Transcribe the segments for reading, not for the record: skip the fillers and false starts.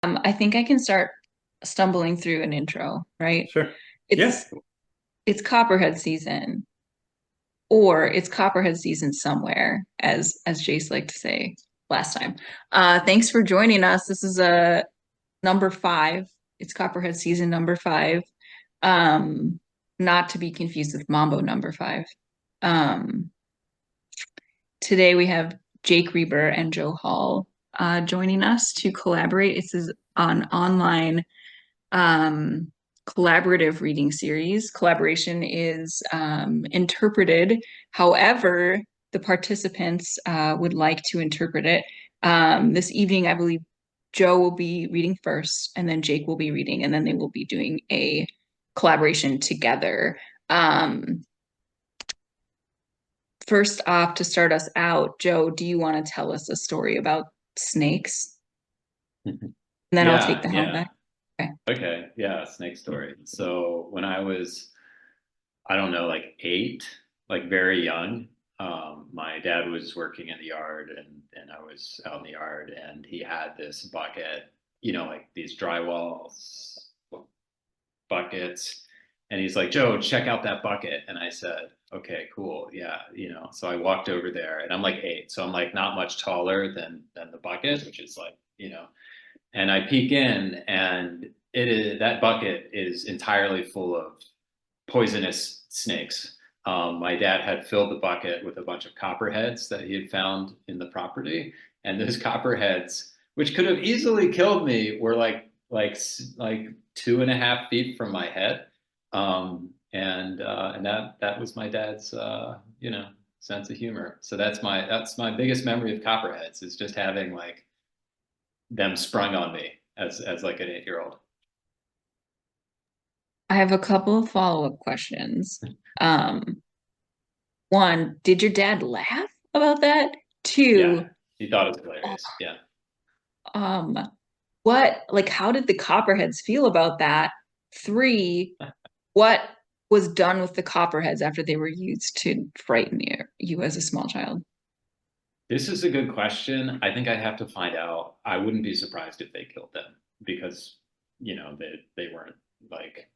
I think I can start stumbling through an intro, right? Sure. Yeah. It's it's Copperhead season, or it's Copperhead season somewhere, as Jace liked to say last time. Thanks for joining us. This is a number five. It's Copperhead season number five. Um, Not to be confused with Mambo number five. Um, Today we have Jake Reber and Joe Hall joining us to collaborate. This is an online um, collaborative reading series. Collaboration is interpreted however the participants would like to interpret it. This evening, I believe Joe will be reading first, and then Jake will be reading, and then they will be doing a collaboration together. Um, First off, to start us out, Joe, do you want to tell us a story about snakes? And then I'll take Yeah. the helm Yeah. back. Okay. Okay. Yeah. Snake story. So when I was, I don't know, like 8, like very young, my dad was working in the yard and I was out in the yard and he had this bucket, like these drywall buckets. And he's like, Joe, check out that bucket. And I said, okay, cool. Yeah. So I walked over there and I'm like 8. So I'm like not much taller than the bucket, which is like, and I peek in and it is that bucket is entirely full of poisonous snakes. My dad had filled the bucket with a bunch of copperheads that he had found in the property, and those copperheads, which could have easily killed me, were like 2.5 feet from my head. And that was my dad's sense of humor. So that's my biggest memory of copperheads is just having like them sprung on me as like an 8-year-old. I have a couple of follow-up questions. Um, One, did your dad laugh about that? Yeah, Two, he thought it was hilarious. Yeah. um, how did the Copperheads feel about that? Three, what was done with the Copperheads after they were used to frighten you as a small child? This is a good question. I think I'd have to find out. I wouldn't be surprised if they killed them because, they weren't like,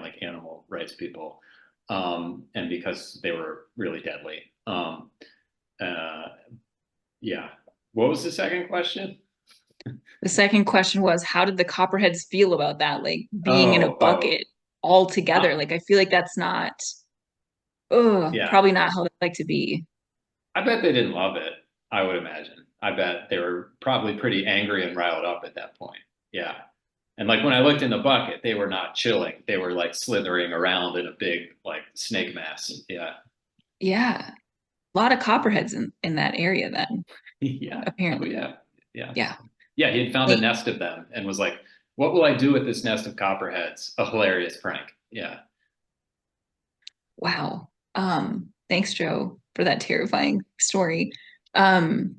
like animal rights people. And because they were really deadly. Uh, yeah. What was the second question? The second question was, how did the Copperheads feel about that? Like being in a Oh, oh, bucket all together. uh, Like I feel like that's not, ugh, yeah. probably not how they like to be. I bet they didn't love it. I would imagine. I bet they were probably pretty angry and riled up at that point. Yeah. And like when I looked in the bucket, they were not chilling. They were like slithering around in a big like snake mass. Yeah. Yeah. A lot of Copperheads in that area then, Yeah. Oh apparently. yeah. Yeah. Yeah. Yeah. He had found a Thank- nest of them and was like, what will I do with this nest of copperheads? A hilarious prank. Yeah. wow. Thanks, Joe, for that terrifying story. Um,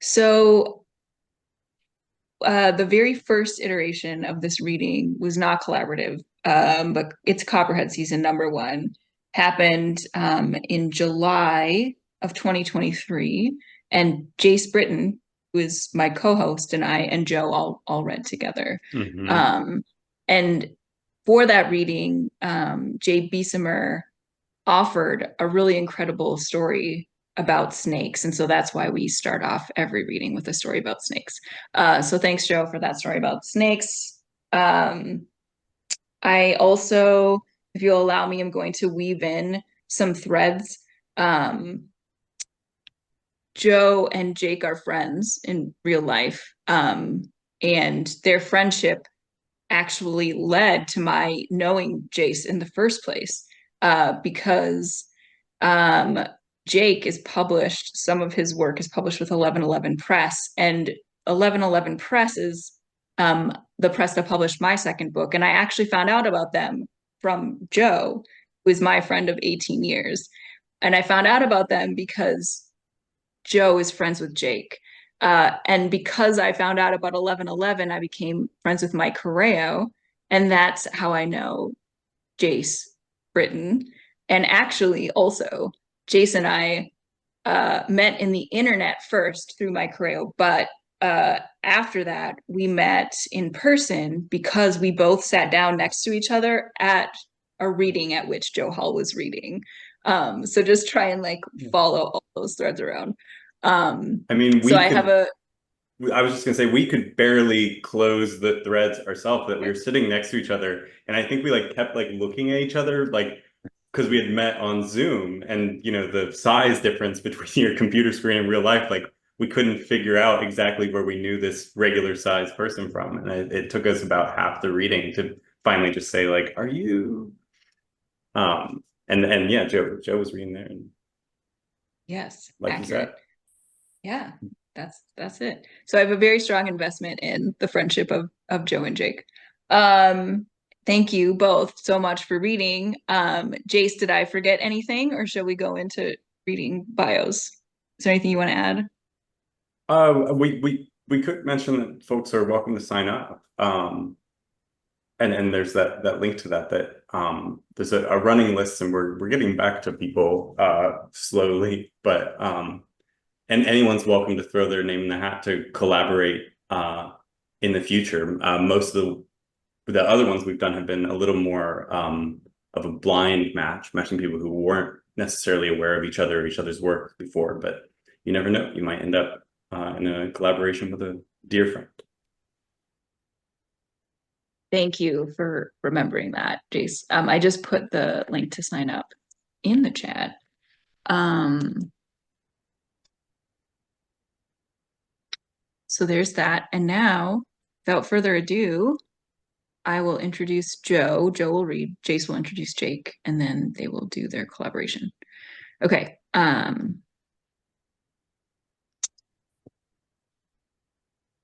so the very first iteration of this reading was not collaborative, but it's Copperhead season number one. Happened in July of 2023, and Jace Britton, who is my co-host, and I and Joe all read together. Hmm. Um, and for that reading, Jay Beesimer offered a really incredible story about snakes. And so that's why we start off every reading with a story about snakes. So thanks, Joe, for that story about snakes. Um, I also, if you'll allow me, I'm going to weave in some threads. Um, Joe and Jake are friends in real life, and their friendship actually led to my knowing Jace in the first place, because um, Jake is published, some of his work is published with 1111 Press, and 1111 Press is the press that published my second book. And I actually found out about them from Joe, who is my friend of 18 years. And I found out about them because Joe is friends with Jake. And because I found out about 1111, I became friends with Mike Correo. And that's how I know Jace Britton. And actually, also, Jace and I met in the internet first through Mike Correo, but after that, we met in person because we both sat down next to each other at a reading at which Joe Hall was reading. So just try and like follow all those threads around. I mean, So I have a I was just gonna say we could barely close the threads ourselves that we were sitting next to each other, and I think we like kept like looking at each other like because we had met on Zoom, and you know the size difference between your computer screen and real life, like we couldn't figure out exactly where we knew this regular size person from, and it took us about half the reading to finally just say like, "Are you?" And yeah, Joe was reading there, and yes, like accurate. you said. Yeah, that's it. So I have a very strong investment in the friendship of Joe and Jake. Thank you both so much for reading. Jace, did I forget anything, or shall we go into reading bios? Is there anything you want to add? We could mention that folks are welcome to sign up. And there's that link to that there's a running list, and we're getting back to people slowly, but and anyone's welcome to throw their name in the hat to collaborate in the future. Most of the other ones we've done have been a little more of a blind matching people who weren't necessarily aware of each other or each other's work before, but you never know, you might end up in a collaboration with a dear friend. Thank you for remembering that, Jace. I just put the link to sign up in the chat. So there's that. And now, without further ado, I will introduce Joe. Joe will read, Jace will introduce Jake, and then they will do their collaboration. Okay. I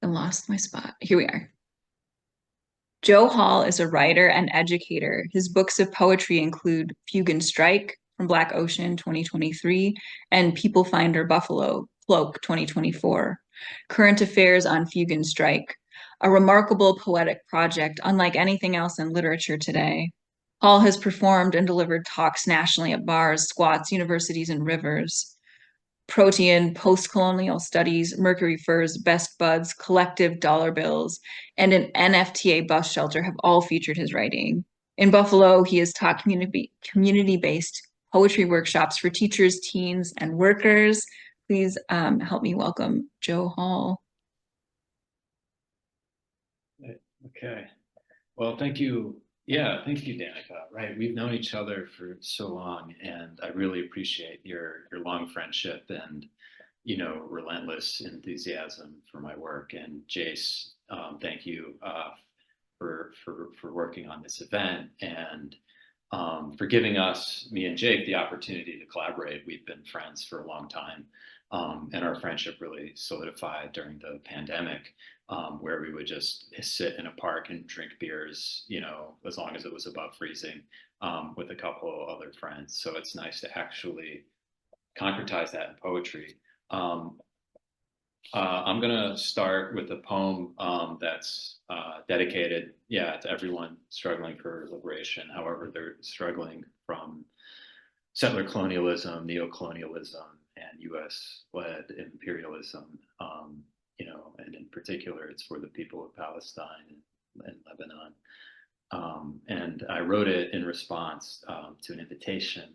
lost my spot. Here we are. Joe Hall is a writer and educator. His books of poetry include Fugue Strike from Black Ocean 2023 and People Finder Buffalo Cloak 2024. Current Affairs on Fugue Strike, a remarkable poetic project unlike anything else in literature today. Hall has performed and delivered talks nationally at bars, squats, universities, and rivers. Protean, Postcolonial Studies, Mercury Furs, Best Buds, Collective Dollar Bills, and an NFTA bus shelter have all featured his writing. In Buffalo, he has taught community-based poetry workshops for teachers, teens, and workers. Please help me welcome Joe Hall. Okay. Well, thank you. Yeah, thank you, Danica. Right, we've known each other for so long, and I really appreciate your long friendship and relentless enthusiasm for my work. And Jace, thank you for working on this event and for giving me and Jake, the opportunity to collaborate. We've been friends for a long time, and our friendship really solidified during the pandemic, where we would just sit in a park and drink beers, as long as it was above freezing, with a couple of other friends. So it's nice to actually concretize that in poetry. I'm going to start with a poem that's dedicated, to everyone struggling for liberation, however they're struggling from settler colonialism, neocolonialism, and US-led imperialism. And in particular, it's for the people of Palestine and Lebanon. And I wrote it in response to an invitation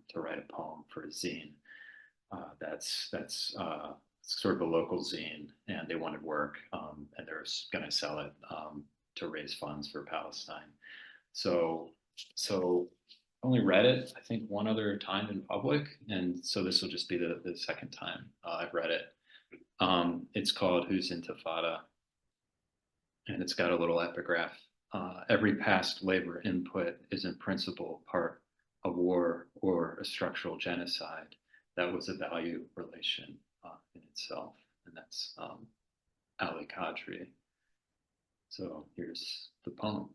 to write a poem for a zine that's sort of a local zine, and they wanted work, and they're going to sell it to raise funds for Palestine. So I only read it, I think, one other time in public, and so this will just be the second time I've read it. It's called Who's Intifada, and it's got a little epigraph. Every past labor input is in principle part a war or a structural genocide that was a value relation in itself, and that's Ali Kadri. So here's the poem.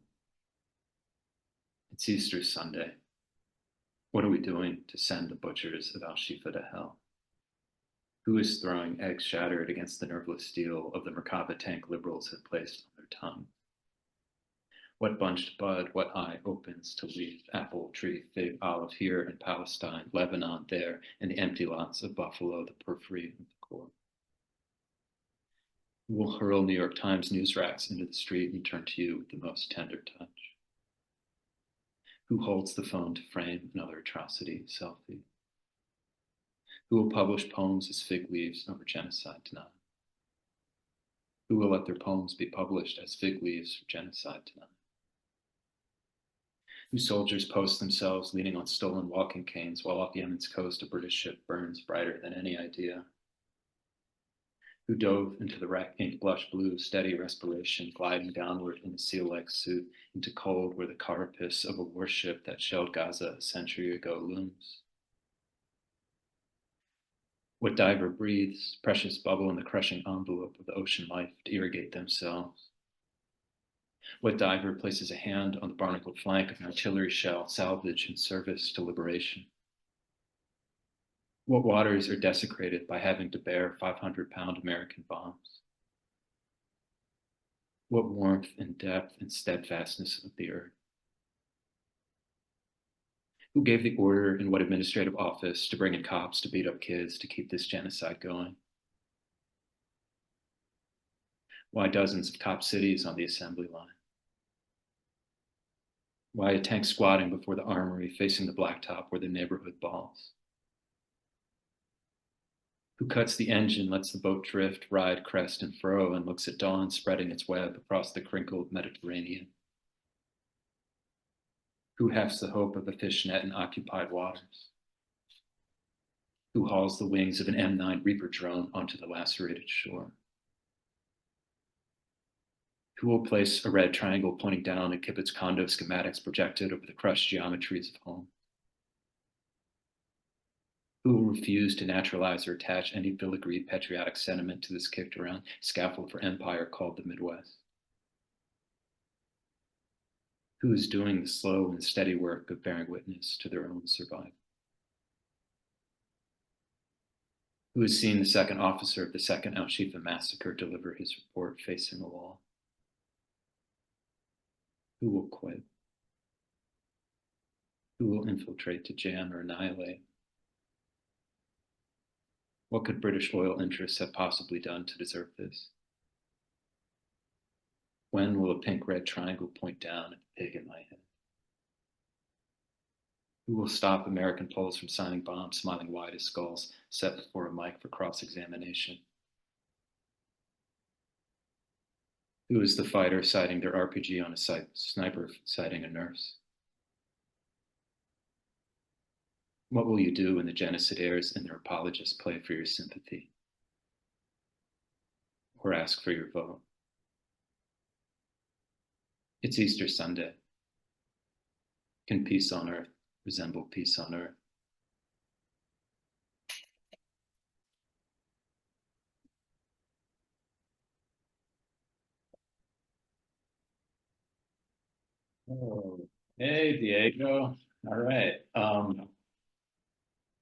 It's Easter Sunday. What are we doing to send the butchers of Al-Shifa to hell? Who is throwing eggs shattered against the nerveless steel of the Merkava tank liberals have placed on their tongue? What bunched bud, what eye opens to leaf, apple, tree, fig, olive here in Palestine, Lebanon there, in the empty lots of Buffalo, the periphery of the core? Who will hurl New York Times news racks into the street and turn to you with the most tender touch? Who holds the phone to frame another atrocity selfie? Who will publish poems as fig leaves over genocide denied? Who will let their poems be published as fig leaves for genocide denied? Who soldiers post themselves leaning on stolen walking canes while off Yemen's coast a British ship burns brighter than any idea? Who dove into the wreck in blush blue, steady respiration, gliding downward in a seal-like suit into cold where the carapace of a warship that shelled Gaza a century ago looms? What diver breathes, precious bubble in the crushing envelope of the ocean life to irrigate themselves? What diver places a hand on the barnacled flank of an artillery shell, salvage in service to liberation? What waters are desecrated by having to bear 500-pound American bombs? What warmth and depth and steadfastness of the earth? Who gave the order in what administrative office to bring in cops to beat up kids to keep this genocide going? Why dozens of cop cities on the assembly line? Why a tank squatting before the armory facing the blacktop where the neighborhood balls? Who cuts the engine, lets the boat drift, ride, crest, and furrow, and looks at dawn spreading its web across the crinkled Mediterranean? Who hefts the hope of a fishnet in occupied waters? Who hauls the wings of an M9 Reaper drone onto the lacerated shore? Who will place a red triangle pointing down at Kibbutz's condo schematics projected over the crushed geometries of home? Who will refuse to naturalize or attach any filigreed patriotic sentiment to this kicked around scaffold for empire called the Midwest? Who is doing the slow and steady work of bearing witness to their own survival? Who has seen the second officer of the second Al-Shifa massacre deliver his report facing a wall? Who will quit? Who will infiltrate to jam or annihilate? What could British oil interests have possibly done to deserve this? When will a pink-red triangle point down at the pig in my head? Who will stop American Poles from signing bombs, smiling wide as skulls, set before a mic for cross-examination? Who is the fighter sighting their RPG on a sniper sighting a nurse? What will you do when the genocidaires and their apologists play for your sympathy? Or ask for your vote? It's Easter Sunday. Can peace on earth resemble peace on earth? Oh, hey, Diego. All right.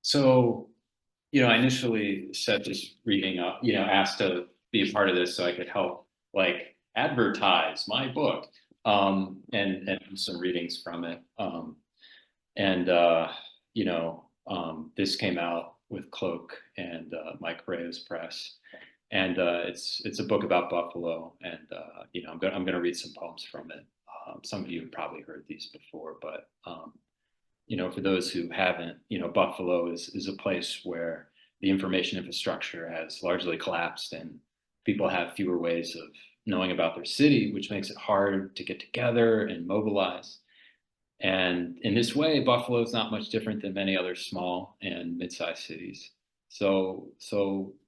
So, I initially set this reading up, asked to be a part of this so I could help like advertise my book and some readings from it. This came out with Cloak and Mike Rayo's press. And it's a book about Buffalo. And, I'm going to read some poems from it. Some of you have probably heard these before, but for those who haven't, Buffalo is a place where the information infrastructure has largely collapsed and people have fewer ways of knowing about their city, which makes it hard to get together and mobilize. And in this way, Buffalo is not much different than many other small and mid-sized cities. So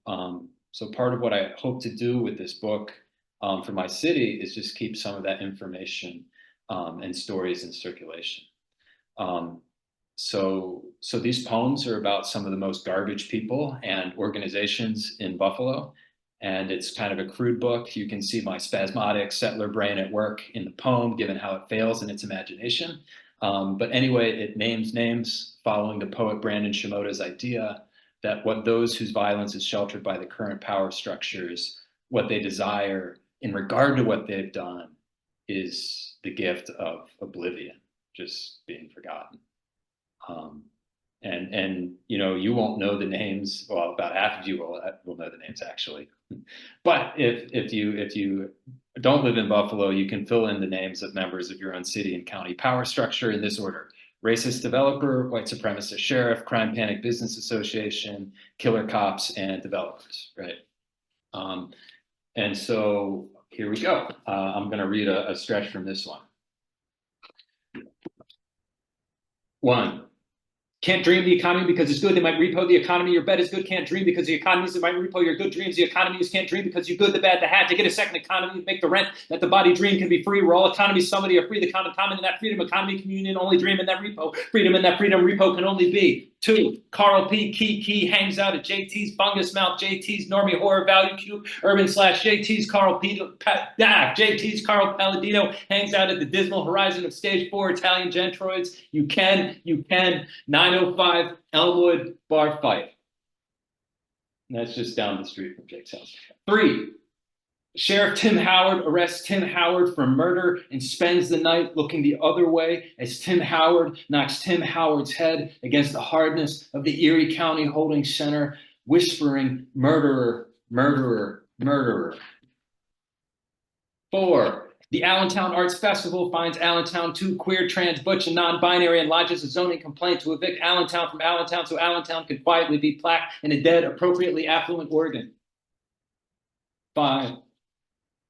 part of what I hope to do with this book for my city is just keep some of that information and stories in circulation. So these poems are about some of the most garbage people and organizations in Buffalo. And it's kind of a crude book. You can see my spasmodic settler brain at work in the poem, given how it fails in its imagination. But anyway, it names names following the poet Brandon Shimoda's idea that what those whose violence is sheltered by the current power structures, what they desire in regard to what they've done is the gift of oblivion, just being forgotten. and you know, you won't know the names. Well, about half of you will know the names actually. But if you don't live in Buffalo, you can fill in the names of members of your own city and county power structure in this order: racist developer, white supremacist sheriff, crime panic business association, killer cops, and developers, right? And so here we go. I'm going to read a stretch from this one. 1. Can't dream the economy because it's good. They might repo the economy. Your bet is good. Can't dream because the economy is. They might repo your good dreams. The economy is can't dream because you good, the bad, the hat. To get a second economy, make the rent. That the body dream can be free. We're all economies. Somebody are free. The common in that freedom economy communion. Only dream in that repo. Freedom in that freedom repo can only be. 2. Carl P. Key hangs out at JT's fungus mouth. JT's normie horror value cube urban / JT's Carl P. JT's Carl Palladino hangs out at the dismal horizon of stage 4 Italian gentroids. You can 905 Elmwood Bar Fight. And that's just down the street from Jake's house. 3. Sheriff Tim Howard arrests Tim Howard for murder and spends the night looking the other way as Tim Howard knocks Tim Howard's head against the hardness of the Erie County Holding Center, whispering, murderer, murderer, murderer. 4. The Allentown Arts Festival finds Allentown too queer, trans, butch, and non-binary and lodges a zoning complaint to evict Allentown from Allentown so Allentown can quietly be plaqued in a dead, appropriately affluent Oregon. 5.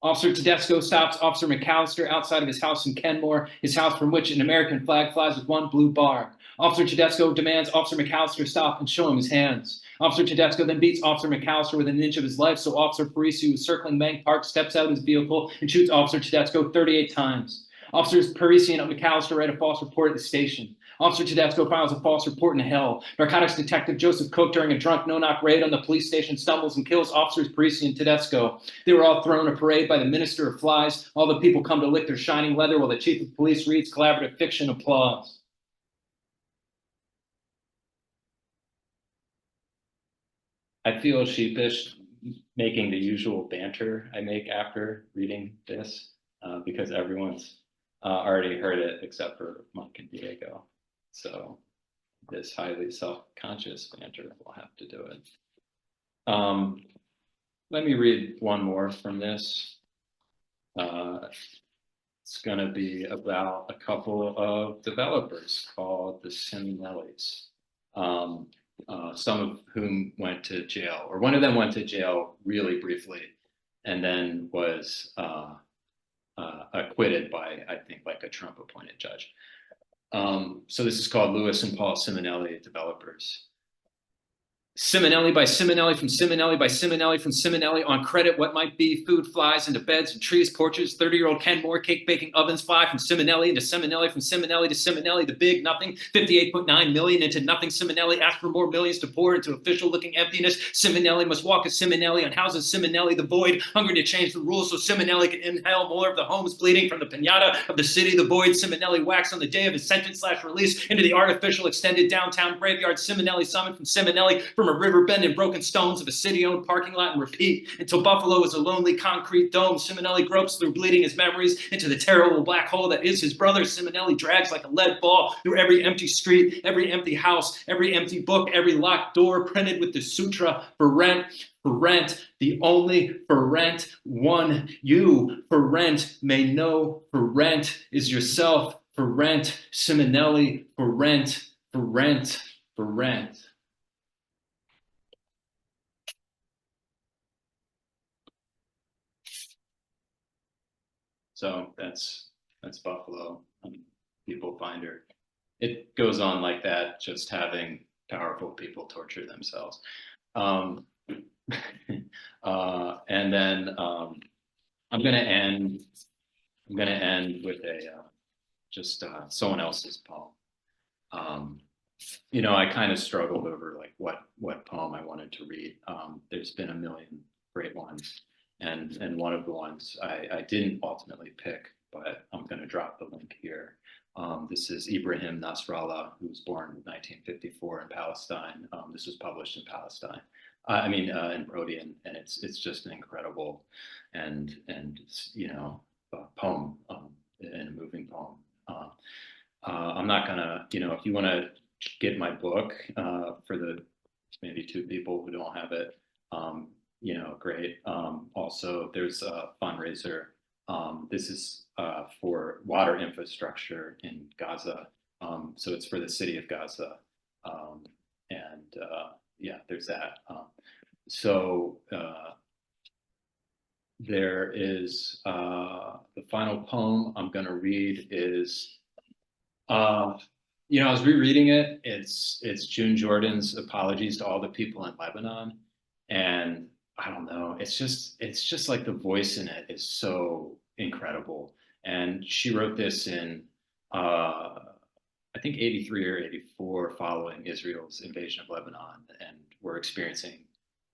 Officer Tedesco stops Officer McAllister outside of his house in Kenmore, his house from which an American flag flies with one blue bar. Officer Tedesco demands Officer McAllister stop and show him his hands. Officer Tedesco then beats Officer McAllister within an inch of his life, so Officer Parisi, who is circling Mank Park, steps out of his vehicle and shoots Officer Tedesco 38 times. Officers Parisi and McAllister write a false report at the station. Officer Tedesco files a false report in hell. Narcotics detective Joseph Cook, during a drunk no-knock raid on the police station, stumbles and kills Officers Parisi and Tedesco. They were all thrown a parade by the Minister of Flies. All the people come to lick their shining leather while the chief of police reads collaborative fiction applause. I feel sheepish making the usual banter I make after reading this because everyone's already heard it except for Mike and Diego. So this highly self-conscious banter will have to do it. Let me read one more from this. It's going to be about a couple of developers called the Simonellis. Some of whom went to jail, or one of them went to jail really briefly, and then was acquitted by, I think, like a Trump-appointed judge. So this is called Louis and Paul Simonelli Developers. Simonelli by Simonelli from Simonelli by Simonelli from Simonelli on credit. What might be food flies into beds and trees, porches. 30-year-old Kenmore cake baking ovens fly from Simonelli into Simonelli, from Simonelli to Simonelli. The big nothing, 58.9 million into nothing. Simonelli asked for more millions to pour into official looking emptiness. Simonelli must walk a Simonelli on houses. Simonelli the void, hungry to change the rules so Simonelli can inhale more of the homes bleeding from the pinata of the city. The void Simonelli waxed on the day of his sentence / release into the artificial extended downtown graveyard. Simonelli summoned from Simonelli from a river bend and broken stones of a city-owned parking lot, and repeat until Buffalo is a lonely concrete dome. Simonelli gropes through bleeding his memories into the terrible black hole that is his brother. Simonelli drags like a lead ball through every empty street, every empty house, every empty book, every locked door printed with the sutra for rent, the only for rent one. You for rent may know for rent is yourself for rent. Simonelli for rent, for rent, for rent. So that's Buffalo, People Finder. It goes on like that, just having powerful people torture themselves. And then I'm gonna end with just someone else's poem. You know, I kind of struggled over like what poem I wanted to read. There's been a million great ones. And one of the ones I didn't ultimately pick, but I'm going to drop the link here. This is Ibrahim Nasrallah, who was born in 1954 in Palestine. This was published in Palestine. In Protean, and it's just an incredible and you know, poem and a moving poem. I'm not gonna, you know, if you want to get my book for the maybe 2 people who don't have it, you know, great. Also, there's a fundraiser. This is for water infrastructure in Gaza. So it's for the city of Gaza. Yeah, there's that. So there is the final poem I'm going to read is, you know, I was rereading it. It's June Jordan's Apologies to All the People in Lebanon, and I don't know. It's just like the voice in it is so incredible. And she wrote this in I think 83 or 84, following Israel's invasion of Lebanon, and we're experiencing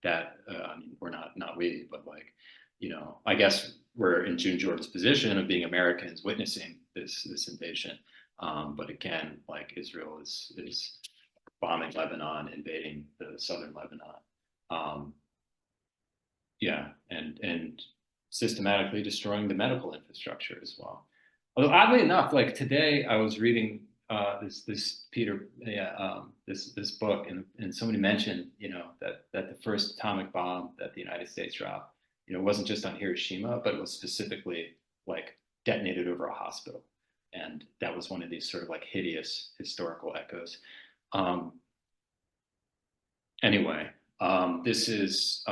that. I mean, we're not we, but like, you know, I guess we're in June Jordan's position of being Americans witnessing this invasion. But again, like Israel is bombing Lebanon, invading the southern Lebanon. Yeah, and systematically destroying the medical infrastructure as well. Although oddly enough, like today I was reading this book, and somebody mentioned, you know, that the first atomic bomb that the United States dropped, you know, wasn't just on Hiroshima, but it was specifically like detonated over a hospital, and that was one of these sort of like hideous historical echoes. Anyway, this is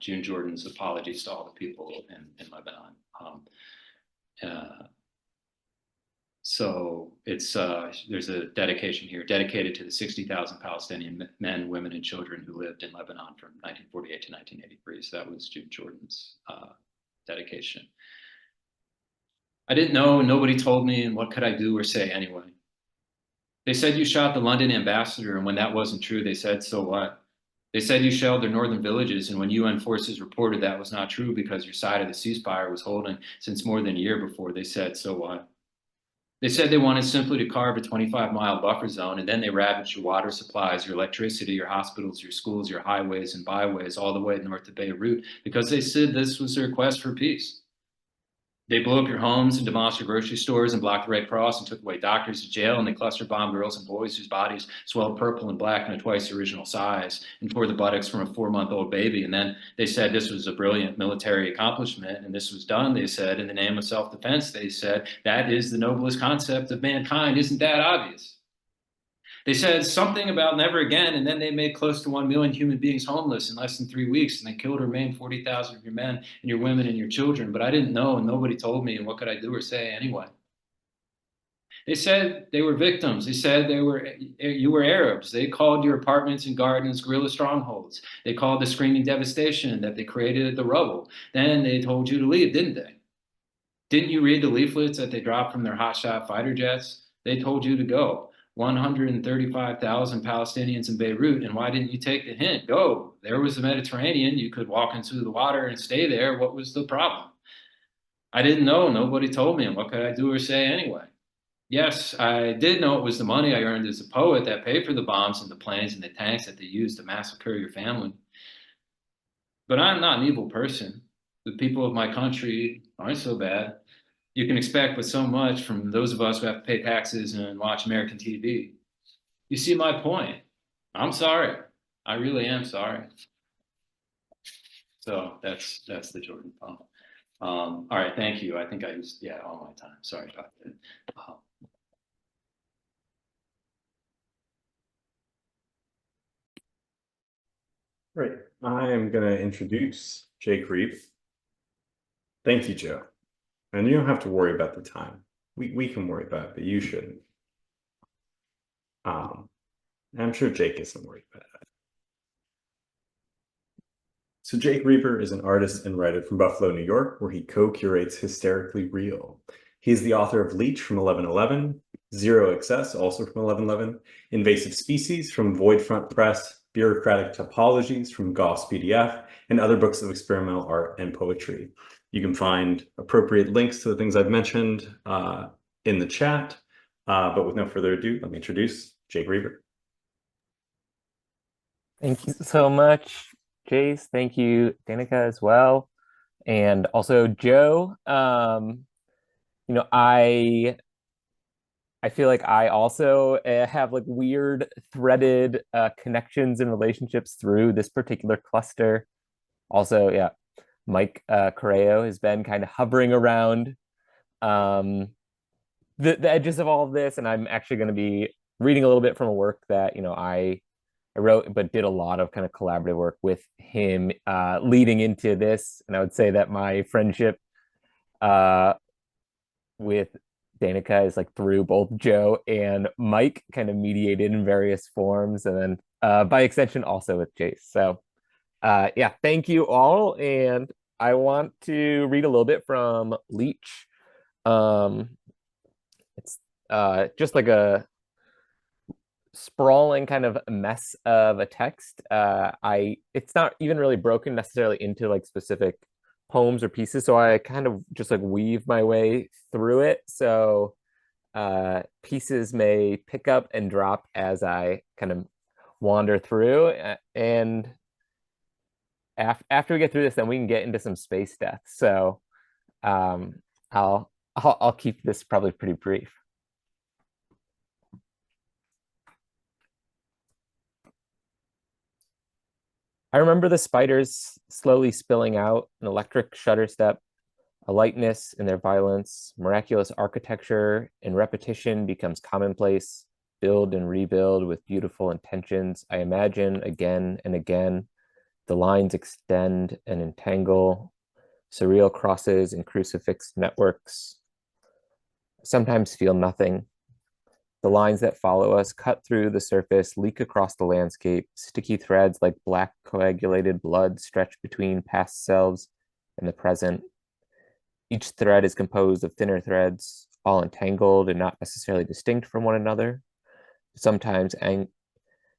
June Jordan's Apologies to All the People in Lebanon. So it's there's a dedication here, dedicated to the 60,000 Palestinian men, women, and children who lived in Lebanon from 1948 to 1983. So that was June Jordan's dedication. I didn't know, and nobody told me, and what could I do or say anyway? They said you shot the London ambassador, and when that wasn't true, they said, so what? They said you shelled their northern villages, and when UN forces reported that was not true because your side of the ceasefire was holding since more than a year before, they said, so what? They said they wanted simply to carve a 25-mile buffer zone, and then they ravaged your water supplies, your electricity, your hospitals, your schools, your highways and byways, all the way north to Beirut, because they said this was their quest for peace. They blew up your homes and demolished your grocery stores and blocked the Red Cross and took away doctors to jail, and they cluster bombed girls and boys whose bodies swelled purple and black in a twice the original size and tore the buttocks from a 4-month-old baby. And then they said this was a brilliant military accomplishment, and this was done, they said, in the name of self-defense. They said that is the noblest concept of mankind. Isn't that obvious? They said something about never again, and then they made close to 1 million human beings homeless in less than 3 weeks, and they killed or maimed 40,000 of your men and your women and your children. But I didn't know, and nobody told me, and what could I do or say anyway? They said they were victims. They said you were Arabs. They called your apartments and gardens guerrilla strongholds. They called the screaming devastation that they created the rubble. Then they told you to leave, didn't they? Didn't you read the leaflets that they dropped from their hotshot fighter jets? They told you to go. 135,000 Palestinians in Beirut, and why didn't you take the hint? Go. There was the Mediterranean. You could walk into the water and stay there. What was the problem? I didn't know. Nobody told me, and what could I do or say anyway? Yes, I did know it was the money I earned as a poet that paid for the bombs and the planes and the tanks that they used to massacre your family. But I'm not an evil person. The people of my country aren't so bad. You can expect but so much from those of us who have to pay taxes and watch American TV. You see my point. I'm sorry. I really am sorry. So that's the Jordan poem. All right, thank you. I think I used all my time. Sorry about that. Right. I am going to introduce Jake Reber. Thank you, Joe. And you don't have to worry about the time. We can worry about it, but you shouldn't. I'm sure Jake isn't worried about it. So Jake Reber is an artist and writer from Buffalo, New York, where he co-curates Hysterically Real. He's the author of LEECH from 1111, Zero Excess, also from 1111, Invasive Species from Void Front Press, Bureaucratic Topologies from Goss PDF, and other books of experimental art and poetry. You can find appropriate links to the things I've mentioned in the chat. But with no further ado, let me introduce Jake Reber. Thank you so much, Jace. Thank you, Danica, as well. And also Joe. You know, I I feel like I also have like weird threaded connections and relationships through this particular cluster. Also, yeah, Mike Correo has been kind of hovering around um, the edges of all of this, and I'm actually going to be reading a little bit from a work that I wrote, but did a lot of kind of collaborative work with him leading into this. And I would say that my friendship uh, with Danica is like through both Joe and Mike, kind of mediated in various forms, and then by extension also with Chase. So yeah, thank you all, and I want to read a little bit from LEECH. Um, it's just like a sprawling kind of mess of a text. It's not even really broken necessarily into like specific poems or pieces, so I kind of just like weave my way through it. So pieces may pick up and drop as I kind of wander through. And after we get through this, then we can get into some space death. So um, I'll keep this probably pretty brief. I remember the spiders slowly spilling out, an electric shutter step, a lightness in their violence, miraculous architecture and repetition becomes commonplace, build and rebuild with beautiful intentions. I imagine again and again, the lines extend and entangle, surreal crosses and crucifix networks. Sometimes feel nothing. The lines that follow us cut through the surface, leak across the landscape. Sticky threads like black coagulated blood stretch between past selves and the present. Each thread is composed of thinner threads, all entangled and not necessarily distinct from one another. Sometimes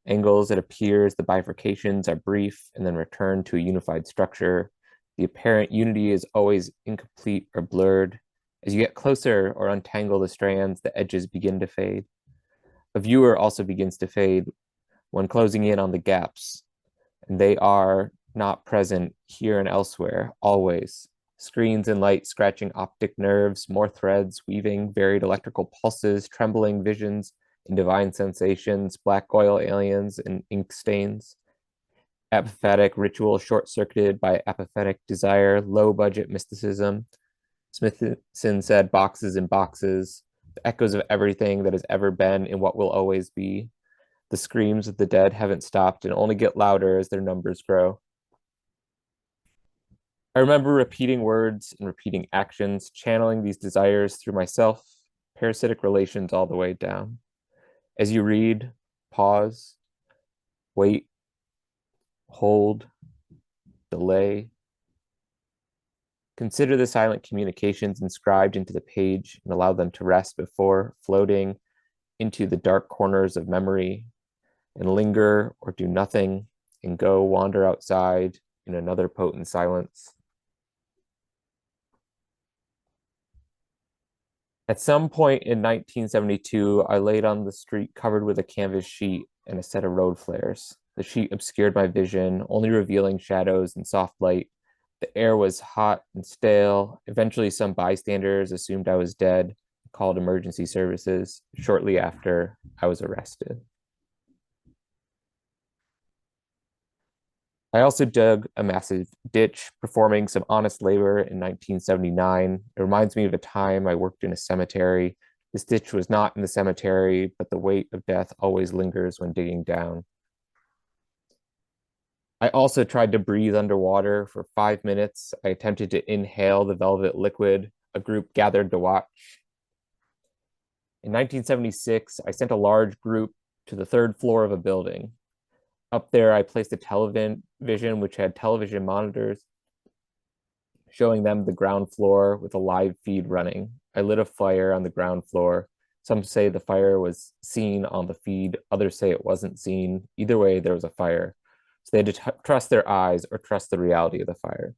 angles, it appears the bifurcations are brief and then return to a unified structure. The apparent unity is always incomplete or blurred. As you get closer or untangle the strands, the edges begin to fade. A viewer also begins to fade when closing in on the gaps, and they are not present here and elsewhere, always. Screens and light scratching optic nerves, more threads, weaving varied electrical pulses, trembling visions and divine sensations, black oil aliens and ink stains. Apophatic ritual short-circuited by apathetic desire, low-budget mysticism. Smithson said boxes and boxes, the echoes of everything that has ever been and what will always be. The screams of the dead haven't stopped and only get louder as their numbers grow. I remember repeating words and repeating actions, channeling these desires through myself, parasitic relations all the way down. As you read, pause, wait, hold, delay. Consider the silent communications inscribed into the page and allow them to rest before floating into the dark corners of memory, and linger or do nothing and go wander outside in another potent silence. At some point in 1972, I laid on the street covered with a canvas sheet and a set of road flares. The sheet obscured my vision, only revealing shadows and soft light. The air was hot and stale. Eventually, some bystanders assumed I was dead and called emergency services. Shortly after, I was arrested. I also dug a massive ditch, performing some honest labor in 1979. It reminds me of a time I worked in a cemetery. This ditch was not in the cemetery, but the weight of death always lingers when digging down. I also tried to breathe underwater for 5 minutes. I attempted to inhale the velvet liquid. A group gathered to watch. In 1976, I sent a large group to the third floor of a building. Up there, I placed a television which had television monitors showing them the ground floor with a live feed running. I lit a fire on the ground floor. Some say the fire was seen on the feed. Others say it wasn't seen. Either way, there was a fire. So they had to trust their eyes or trust the reality of the fire.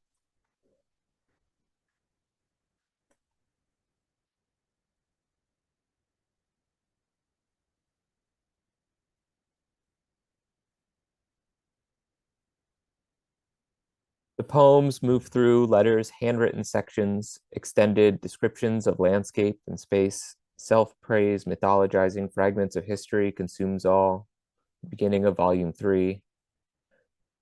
The poems move through letters, handwritten sections, extended descriptions of landscape and space, self-praise, mythologizing fragments of history consumes all. Beginning of volume 3.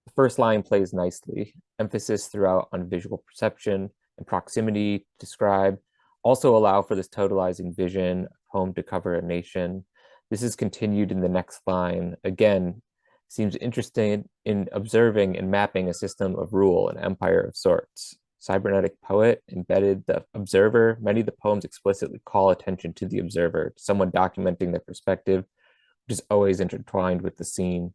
The first line plays nicely, emphasis throughout on visual perception and proximity describe also allow for this totalizing vision, a poem to cover a nation. This is continued in the next line. Again, seems interested in observing and mapping a system of rule, an empire of sorts. Cybernetic poet, embedded the observer. Many of the poems explicitly call attention to the observer, someone documenting their perspective, which is always intertwined with the scene.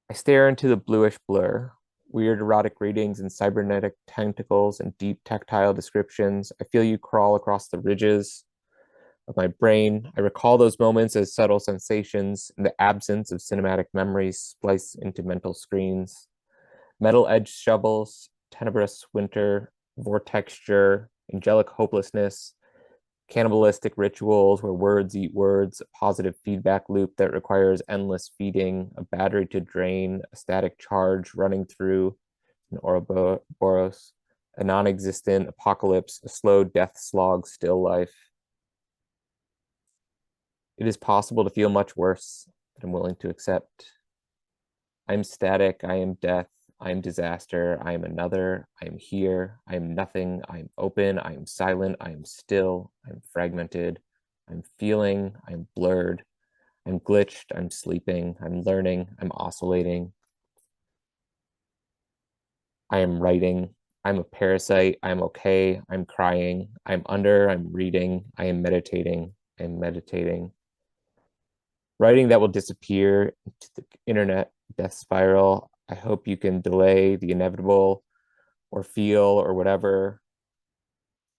I stare into the bluish blur, weird erotic readings and cybernetic tentacles and deep tactile descriptions. I feel you crawl across the ridges of my brain. I recall those moments as subtle sensations in the absence of cinematic memories spliced into mental screens. Metal-edged shovels, tenebrous winter, vortexture, angelic hopelessness, cannibalistic rituals where words eat words, a positive feedback loop that requires endless feeding, a battery to drain, a static charge running through an Ouroboros, a non-existent apocalypse, a slow death slog, still life. It is possible to feel much worse than I'm willing to accept. I'm static, I am death, I am disaster, I am another, I am here, I am nothing, I am open, I am silent, I am still, I am fragmented, I'm feeling, I'm blurred, I'm glitched, I'm sleeping, I'm learning, I'm oscillating. I am writing, I'm a parasite, I'm okay, I'm crying, I'm under, I'm reading, I am meditating, I'm meditating. Writing that will disappear into the internet death spiral. I hope you can delay the inevitable or feel or whatever.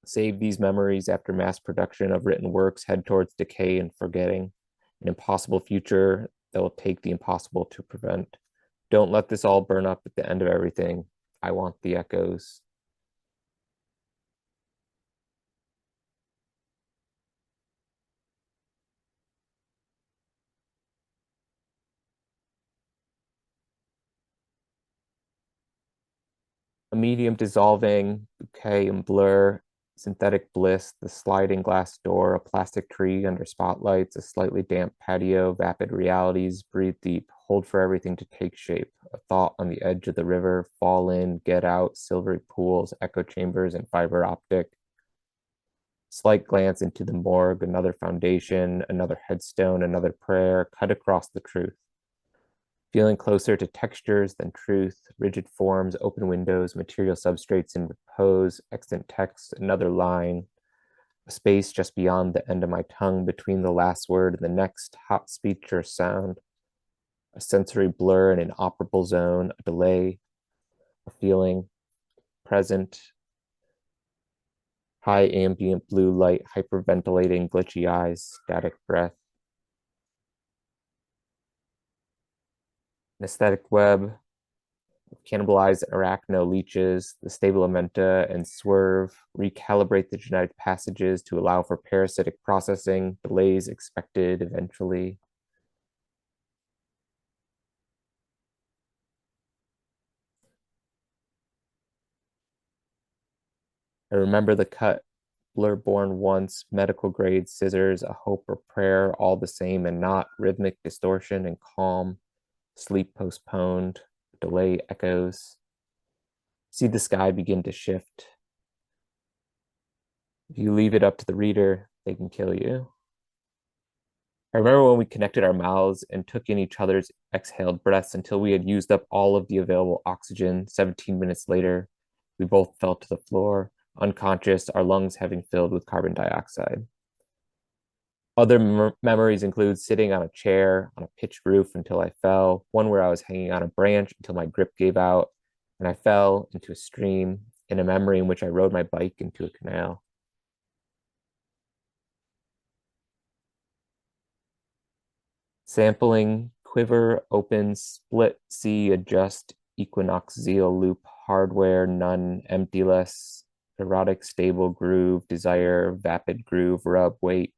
Save these memories after mass production of written works head towards decay and forgetting. An impossible future that will take the impossible to prevent. Don't let this all burn up at the end of everything. I want the echoes. A medium dissolving, bouquet and blur, synthetic bliss, the sliding glass door, a plastic tree under spotlights, a slightly damp patio, vapid realities, breathe deep, hold for everything to take shape, a thought on the edge of the river, fall in, get out, silvery pools, echo chambers, and fiber optic. Slight glance into the morgue, another foundation, another headstone, another prayer, cut across the truth. Feeling closer to textures than truth, rigid forms, open windows, material substrates in repose, extant text, another line, a space just beyond the end of my tongue between the last word and the next, hot speech or sound, a sensory blur in an operable zone, a delay, a feeling, present, high ambient blue light, hyperventilating, glitchy eyes, static breath. An aesthetic web, cannibalize arachno-leeches, the stabilimenta, and swerve, recalibrate the genetic passages to allow for parasitic processing, delays expected eventually. I remember the cut, blur born once, medical grade scissors, a hope or prayer, all the same and not, rhythmic distortion and calm, sleep postponed, delay echoes. See the sky begin to shift. If you leave it up to the reader, they can kill you. I remember when we connected our mouths and took in each other's exhaled breaths until we had used up all of the available oxygen. 17 minutes later, we both fell to the floor, unconscious, our lungs having filled with carbon dioxide. Other memories include sitting on a chair on a pitched roof until I fell, one where I was hanging on a branch until my grip gave out, and I fell into a stream, and a memory in which I rode my bike into a canal. Sampling, quiver, open, split, see, adjust, equinox, zeal, loop, hardware, none, emptyless, erotic, stable groove, desire, vapid groove, rub, wait,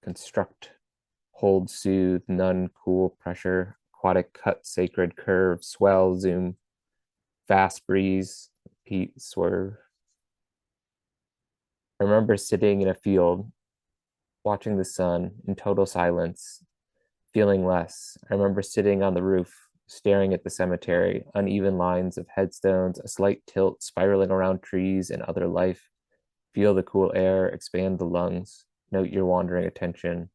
construct, hold, soothe, none, cool, pressure, aquatic, cut, sacred, curve, swell, zoom, fast breeze, repeat, swerve. I remember sitting in a field, watching the sun in total silence, feeling less. I remember sitting on the roof, staring at the cemetery, uneven lines of headstones, a slight tilt, spiraling around trees and other life. Feel the cool air, expand the lungs, note your wandering attention.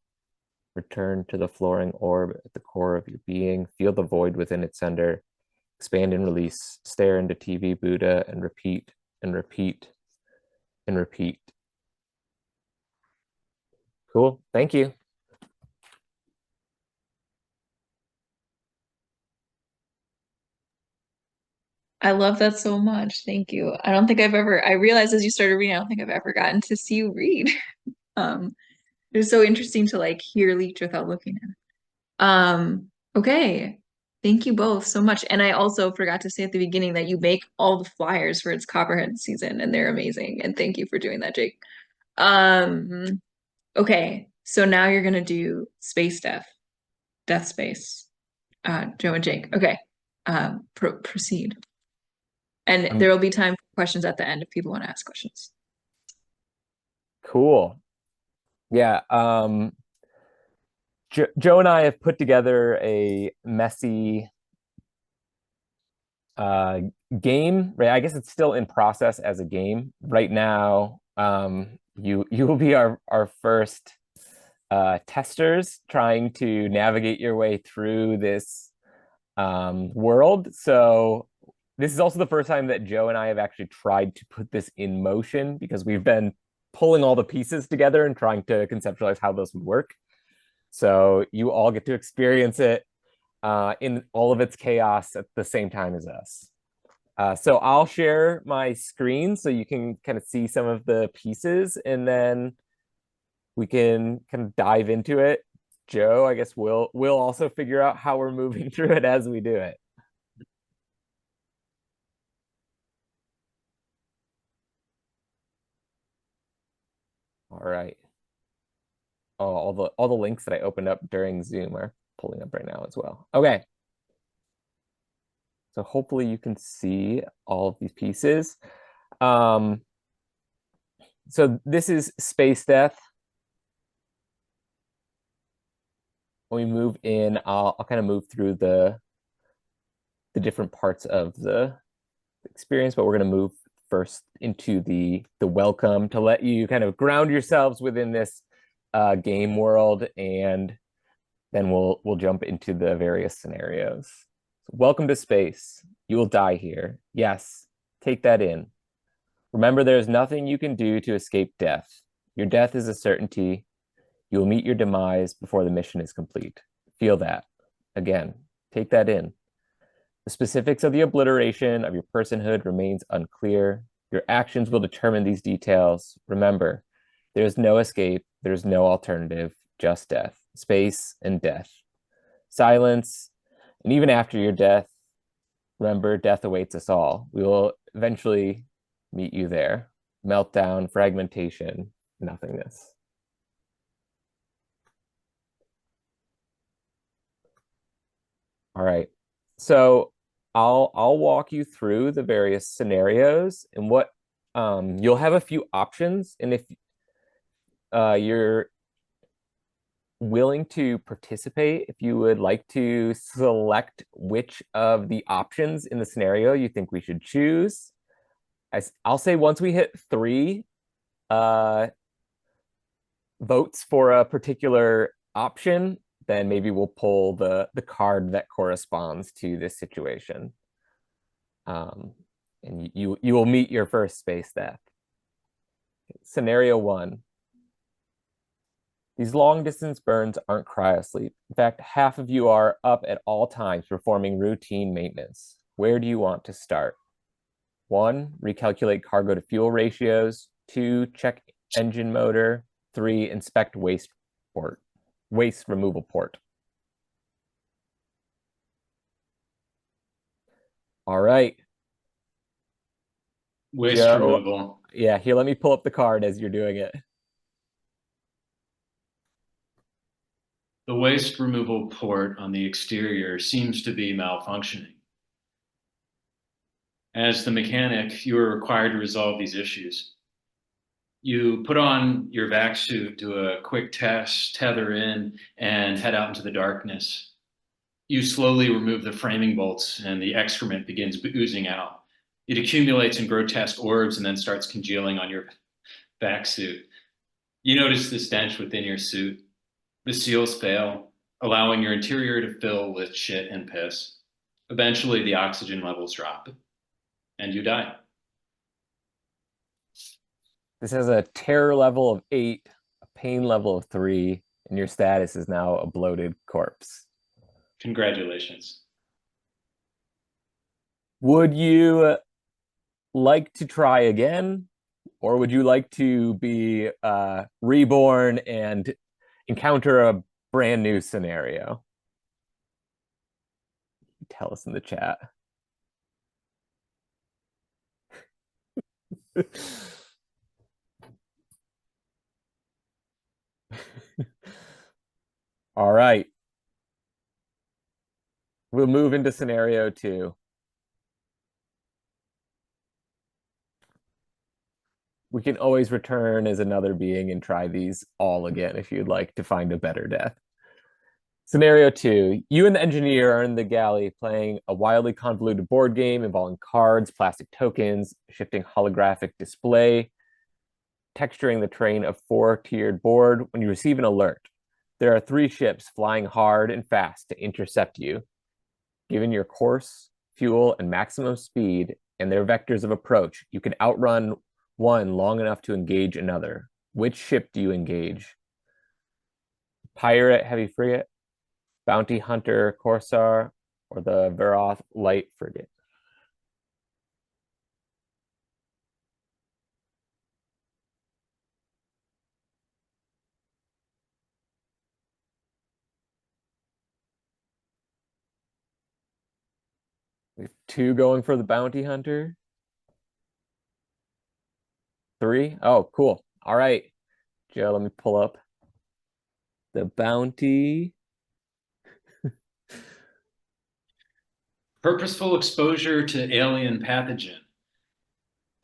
Return to the flooring orb at the core of your being. Feel the void within its center. Expand and release. Stare into TV Buddha and repeat and repeat and repeat. Cool. Thank you. I love that so much. Thank you. I don't think I realized as you started reading, I don't think I've ever gotten to see you read. It was so interesting to like hear Leech without looking at it. Okay. Thank you both so much. And I also forgot to say at the beginning that you make all the flyers for its Copperhead season, and they're amazing. And thank you for doing that, Jake. Okay. So now you're gonna do Space Death, Death Space. Joe and Jake. Okay. Proceed. And there will be time for questions at the end if people want to ask questions. Cool. Yeah. Joe and I have put together a messy game, right? I guess it's still in process as a game right now. You will be our first testers trying to navigate your way through this world. So this is also the first time that Joe and I have actually tried to put this in motion, because we've been pulling all the pieces together and trying to conceptualize how those would work. So you all get to experience it in all of its chaos at the same time as us. So I'll share my screen so you can kind of see some of the pieces, and then we can kind of dive into it. Joe, I guess we'll also figure out how we're moving through it as we do it. All right. Oh, all the links that I opened up during Zoom are pulling up right now as well. Okay. So hopefully you can see all of these pieces. So this is Space Death. When we move in, I'll kind of move through the different parts of the experience, but we're going to move first into the welcome to let you kind of ground yourselves within this game world, and then we'll jump into the various scenarios. So welcome to space. You will die here. Yes, take that in. Remember, there is nothing you can do to escape death. Your death is a certainty. You will meet your demise before the mission is complete. Feel that. Again, take that in. The specifics of the obliteration of your personhood remains unclear. Your actions will determine these details. Remember, there is no escape. There is no alternative, just death, space, and death. Silence, and even after your death, remember, death awaits us all. We will eventually meet you there. Meltdown, fragmentation, nothingness. All right. So I'll walk you through the various scenarios, and what you'll have a few options, and if you're willing to participate, if you would like to select which of the options in the scenario you think we should choose. I'll say once we hit 3 votes for a particular option, then maybe we'll pull the card that corresponds to this situation. And you will meet your first space death. Scenario 1. These long distance burns aren't cryosleep. In fact, half of you are up at all times performing routine maintenance. Where do you want to start? 1, recalculate cargo to fuel ratios. 2, check engine motor. 3, inspect waste removal port. All right. Waste Joe, removal. Yeah, here, let me pull up the card as you're doing it. The waste removal port on the exterior seems to be malfunctioning. As the mechanic, you are required to resolve these issues. You put on your vac suit, do a quick test, tether in, and head out into the darkness. You slowly remove the framing bolts, and the excrement begins oozing out. It accumulates in grotesque orbs and then starts congealing on your vac suit. You notice the stench within your suit. The seals fail, allowing your interior to fill with shit and piss. Eventually, the oxygen levels drop, and you die. This has a terror level of 8, a pain level of 3, and your status is now a bloated corpse. Congratulations. Would you like to try again, or would you like to be reborn and encounter a brand new scenario? Tell us in the chat. All right. We'll move into scenario 2. We can always return as another being and try these all again if you'd like to find a better death. Scenario 2, you and the engineer are in the galley playing a wildly convoluted board game involving cards, plastic tokens, shifting holographic display, texturing the terrain of 4-tiered board when you receive an alert. There are 3 ships flying hard and fast to intercept you. Given your course, fuel, and maximum speed and their vectors of approach, you can outrun one long enough to engage another. Which ship do you engage? Pirate heavy frigate, bounty hunter corsair, or the Veroth light frigate? We have 2 going for the bounty hunter. 3? Oh, cool. All right. Joe, let me pull up the bounty. Purposeful exposure to alien pathogen.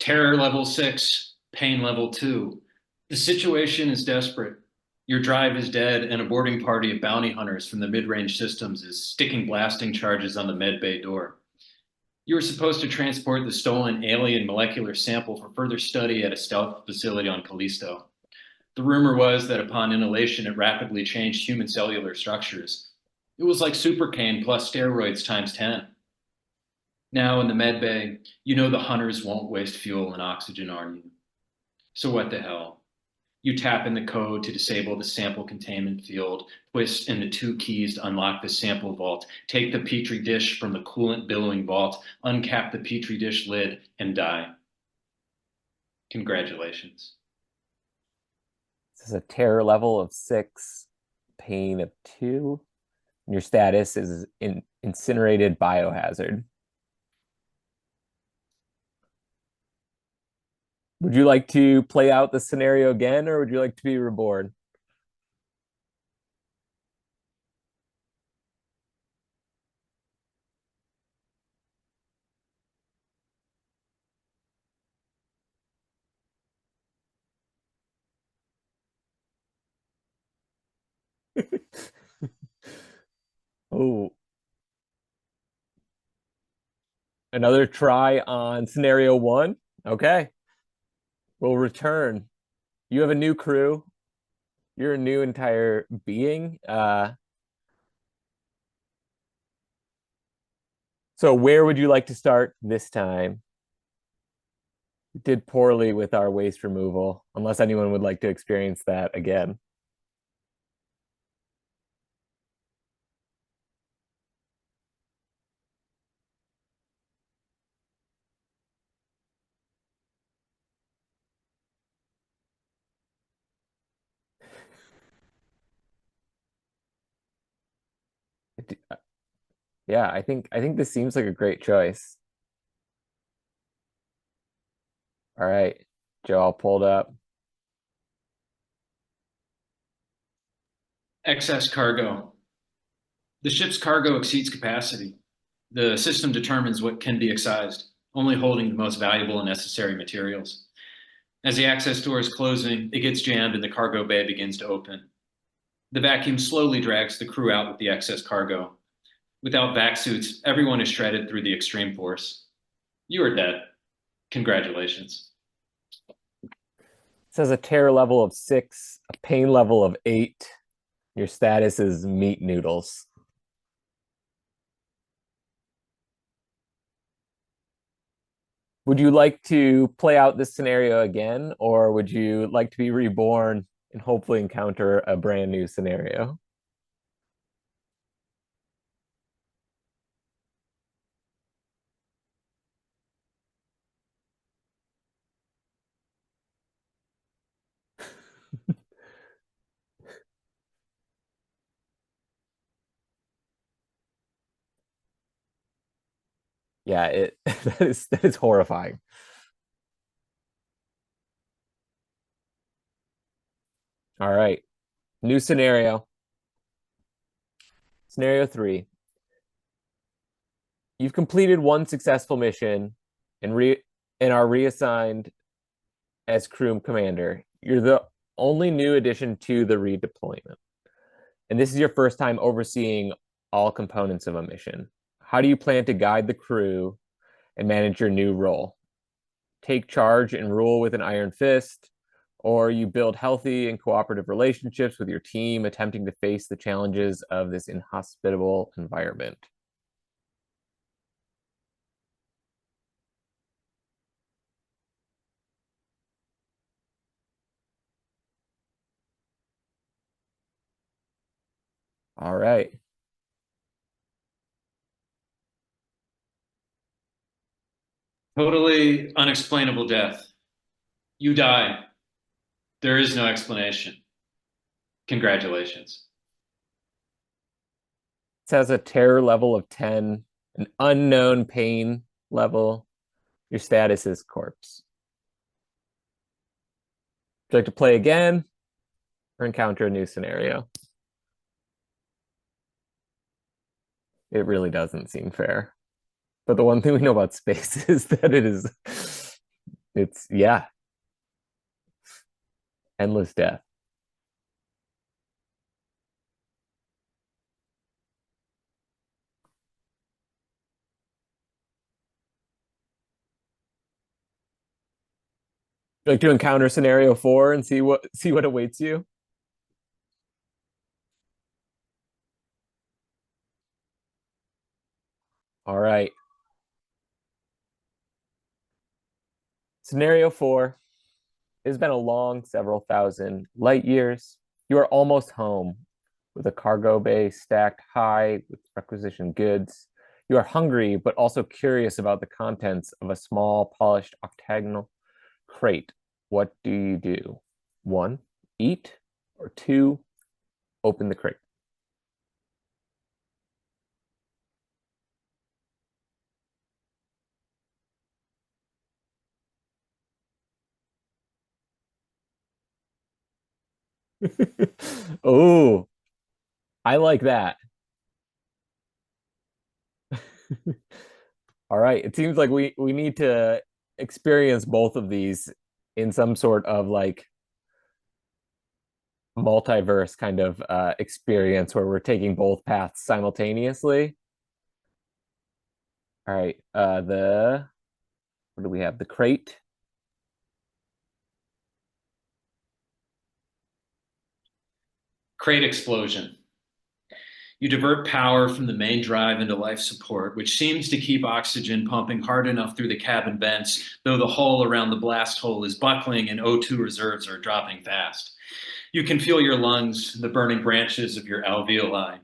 Terror level 6, pain level 2. The situation is desperate. Your drive is dead, and a boarding party of bounty hunters from the mid-range systems is sticking blasting charges on the med bay door. You were supposed to transport the stolen alien molecular sample for further study at a stealth facility on Callisto. The rumor was that upon inhalation, it rapidly changed human cellular structures. It was like supercane plus steroids times 10. Now in the med bay, you know the hunters won't waste fuel and oxygen on you. So what the hell? You tap in the code to disable the sample containment field, twist in the 2 keys to unlock the sample vault, take the petri dish from the coolant billowing vault, uncap the petri dish lid, and die. Congratulations. This is a terror level of 6, pain of 2. And your status is incinerated biohazard. Would you like to play out the scenario again, or would you like to be reborn? Oh, another try on scenario 1. Okay, we'll return. You have a new crew. You're a new entire being. So where would you like to start this time? Did poorly with our waste removal, unless anyone would like to experience that again. Yeah, I think this seems like a great choice. All right. Joe all pulled up. Excess cargo. The ship's cargo exceeds capacity. The system determines what can be excised, only holding the most valuable and necessary materials. As the access door is closing, it gets jammed and the cargo bay begins to open. The vacuum slowly drags the crew out with the excess cargo. Without vac suits, everyone is shredded through the extreme force. You are dead. Congratulations. It says a terror level of 6, a pain level of 8. Your status is meat noodles. Would you like to play out this scenario again, or would you like to be reborn and hopefully encounter a brand new scenario? Yeah, it that is horrifying. All right. New scenario. Scenario 3. You've completed one successful mission and are reassigned as crew commander. You're the only new addition to the redeployment. And this is your first time overseeing all components of a mission. How do you plan to guide the crew and manage your new role? Take charge and rule with an iron fist, or you build healthy and cooperative relationships with your team, attempting to face the challenges of this inhospitable environment? All right. Totally unexplainable death. You die. There is no explanation. Congratulations. It has a terror level of 10, an unknown pain level. Your status is corpse. Would you like to play again or encounter a new scenario? It really doesn't seem fair. But the one thing we know about space is that it's, yeah, endless death. Would you like to encounter scenario 4 and see what awaits you? All right. Scenario 4. It's been a long several thousand light years. You are almost home with a cargo bay stacked high with requisitioned goods. You are hungry, but also curious about the contents of a small, polished octagonal crate. What do you do? 1, eat, or 2, open the crate. Oh, I like that. All right. It seems like we need to experience both of these in some sort of like multiverse kind of experience where we're taking both paths simultaneously. All right. What do we have? The crate. Crate explosion. You divert power from the main drive into life support, which seems to keep oxygen pumping hard enough through the cabin vents, though the hull around the blast hole is buckling and O2 reserves are dropping fast. You can feel your lungs, the burning branches of your alveoli.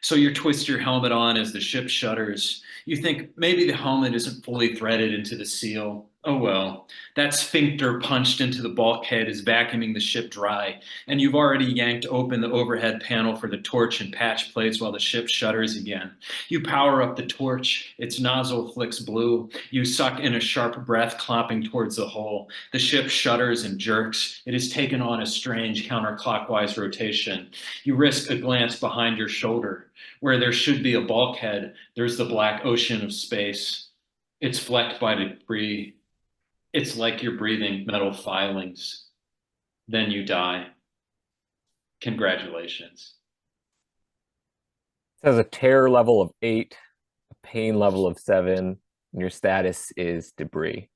So you twist your helmet on as the ship shudders. You think maybe the helmet isn't fully threaded into the seal. Oh well, that sphincter punched into the bulkhead is vacuuming the ship dry, and you've already yanked open the overhead panel for the torch and patch plates while the ship shudders again. You power up the torch, its nozzle flicks blue. You suck in a sharp breath, clopping towards the hole. The ship shudders and jerks. It has taken on a strange counterclockwise rotation. You risk a glance behind your shoulder. Where there should be a bulkhead, there's the black ocean of space. It's flecked by debris. It's like you're breathing metal filings. Then you die. Congratulations. It has a terror level of 8, a pain level of 7, and your status is debris.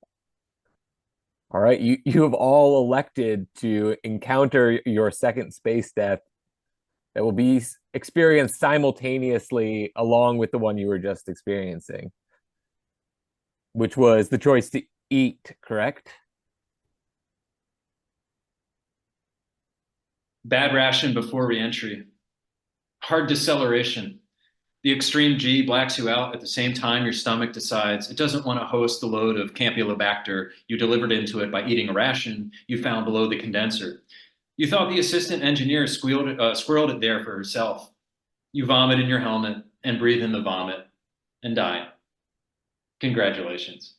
All right, you have all elected to encounter your second space death that will be experienced simultaneously along with the one you were just experiencing, which was the choice to eat, correct? Bad ration before reentry. Hard deceleration. The extreme G blacks you out at the same time your stomach decides it doesn't want to host the load of Campylobacter you delivered into it by eating a ration you found below the condenser. You thought the assistant engineer squirreled it there for herself. You vomit in your helmet and breathe in the vomit and die. Congratulations.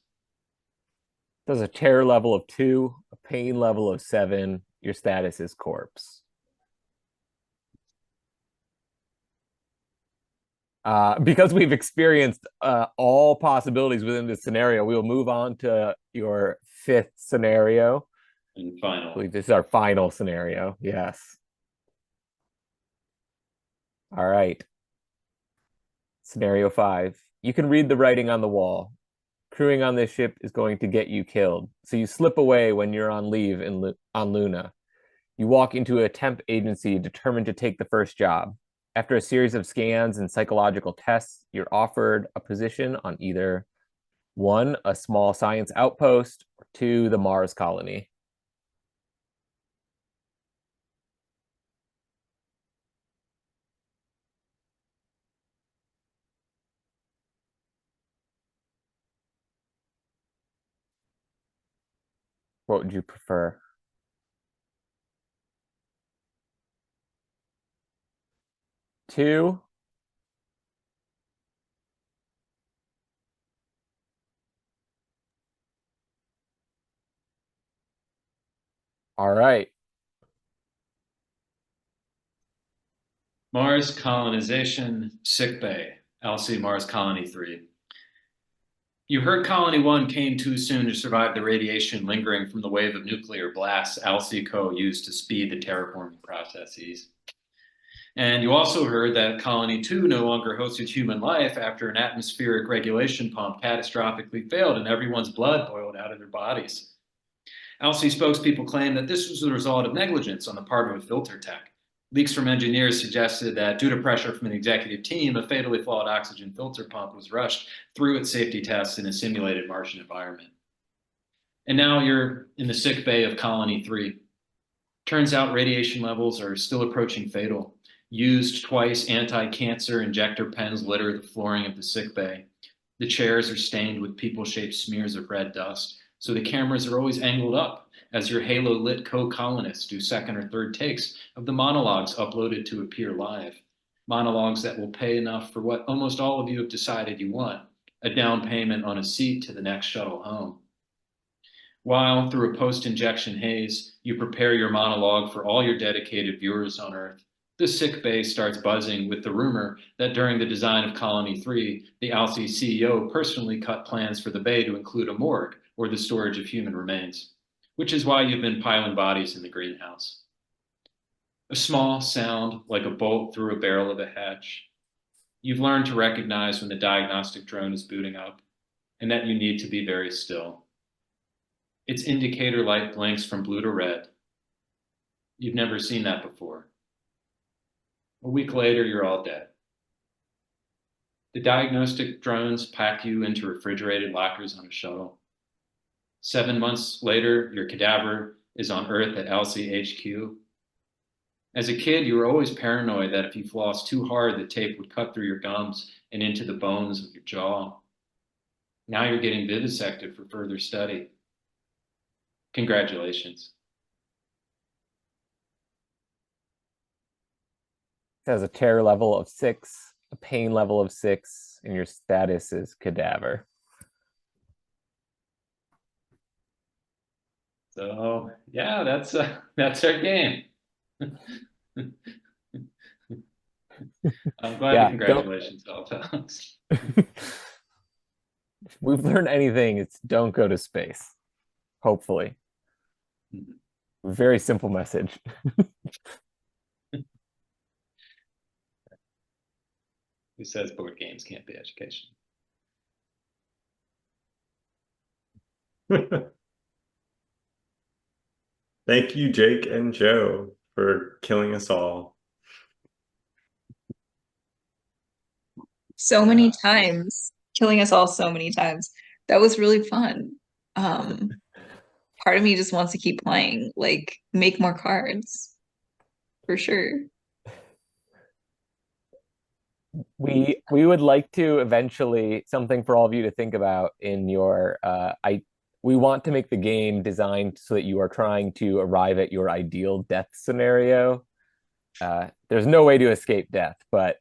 Does a terror level of 2, a pain level of 7. Your status is corpse. Because we've experienced all possibilities within this scenario, we will move on to your 5th scenario. And final. I believe this is our final scenario. Yes. All right. Scenario 5. You can read the writing on the wall. Crewing on this ship is going to get you killed, so you slip away when you're on leave on Luna. You walk into a temp agency determined to take the first job. After a series of scans and psychological tests, you're offered a position on either 1, a small science outpost, or 2, the Mars colony. What would you prefer? 2? All right. Mars colonization, sickbay, LC Mars Colony 3. You heard Colony 1 came too soon to survive the radiation lingering from the wave of nuclear blasts LCCO used to speed the terraforming processes. And you also heard that Colony 2 no longer hosted human life after an atmospheric regulation pump catastrophically failed and everyone's blood boiled out of their bodies. LC spokespeople claim that this was the result of negligence on the part of a filter tech. Leaks from engineers suggested that due to pressure from an executive team, a fatally flawed oxygen filter pump was rushed through its safety tests in a simulated Martian environment. And now you're in the sick bay of Colony 3. Turns out radiation levels are still approaching fatal. Used twice anti-cancer injector pens litter the flooring of the sick bay. The chairs are stained with people-shaped smears of red dust, so the cameras are always angled up as your halo-lit co-colonists do second or third takes of the monologues uploaded to appear live. Monologues that will pay enough for what almost all of you have decided you want, a down payment on a seat to the next shuttle home. While, through a post-injection haze, you prepare your monologue for all your dedicated viewers on Earth, the sick bay starts buzzing with the rumor that during the design of Colony 3, the ALCI CEO personally cut plans for the bay to include a morgue or the storage of human remains, which is why you've been piling bodies in the greenhouse. A small sound like a bolt through a barrel of a hatch. You've learned to recognize when the diagnostic drone is booting up and that you need to be very still. Its indicator light blinks from blue to red. You've never seen that before. A week later, you're all dead. The diagnostic drones pack you into refrigerated lockers on a shuttle. 7 months later, your cadaver is on Earth at LCHQ. As a kid, you were always paranoid that if you flossed too hard, the tape would cut through your gums and into the bones of your jaw. Now you're getting vivisected for further study. Congratulations. It has a terror level of 6, a pain level of 6, and your status is cadaver. So yeah, that's our game. I'm glad Yeah, the congratulations all folks. If we've learned anything, it's don't go to space. Hopefully. Very simple message. Who says board games can't be education? Thank you, Jake and Joe, for killing us all. So many times, killing us all so many times. That was really fun. Part of me just wants to keep playing, like make more cards for sure. We would like to eventually, something for all of you to think about in your we want to make the game designed so that you are trying to arrive at your ideal death scenario. There's no way to escape death, but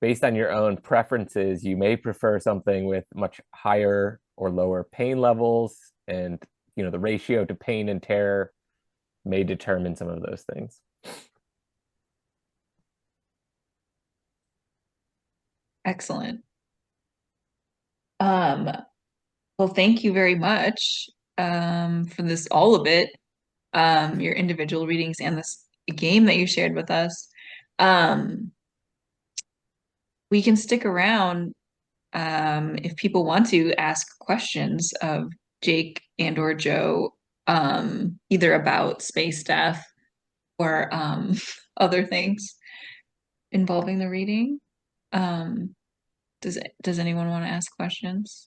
based on your own preferences, you may prefer something with much higher or lower pain levels, and the ratio to pain and terror may determine some of those things. Excellent. Well, thank you very much for this, all of it, your individual readings and this game that you shared with us. We can stick around if people want to ask questions of Jake and or Joe, either about space death or other things involving the reading. Does anyone want to ask questions?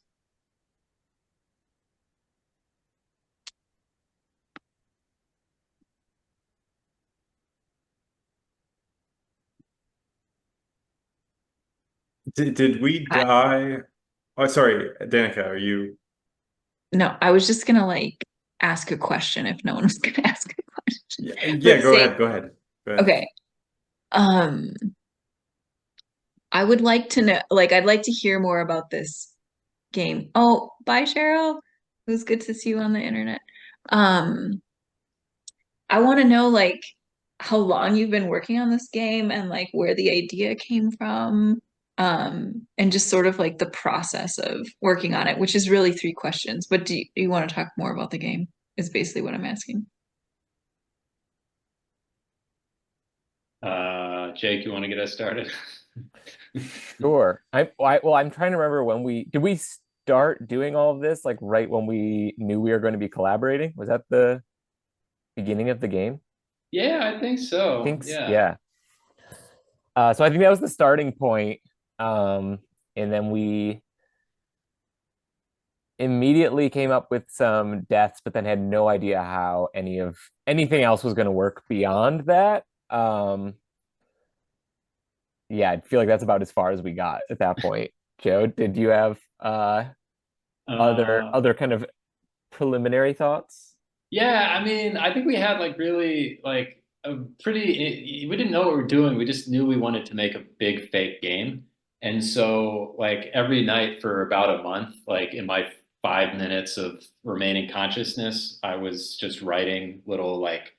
Did we die? Oh, sorry, Danica, are you? No, I was just gonna like ask a question if no one was gonna ask a question. Yeah, go ahead. Go ahead. Okay. I would like to know, like, I'd like to hear more about this game. Oh, bye, Cheryl. It was good to see you on the internet. Um, I want to know like how long you've been working on this game and like where the idea came from. And just sort of like the process of working on it, which is really 3 questions. But do you want to talk more about the game? Is basically what I'm asking. Jake, you want to get us started? Sure. Well, I'm trying to remember when did we start doing all of this, like right when we knew we were going to be collaborating? Was that the beginning of the game? Yeah, I think so. Yeah. So I think that was the starting point. And then we immediately came up with some deaths, but then had no idea how anything else was going to work beyond that. Yeah, I feel like that's about as far as we got at that point. Joe, did you have other kind of preliminary thoughts? Yeah, I mean, I think we had like really like a pretty, we didn't know what we were doing. We just knew we wanted to make a big fake game. And so like every night for about a month, like in my 5 minutes of remaining consciousness, I was just writing little like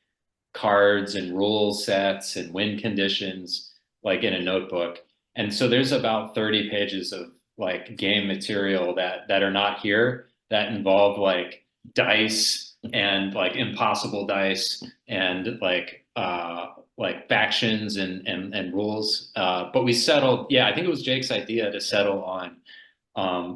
cards and rule sets and win conditions like in a notebook. And so there's about 30 pages of like game material that are not here that involve like dice and like impossible dice and like factions and rules. But we settled, yeah, I think it was Jake's idea to settle on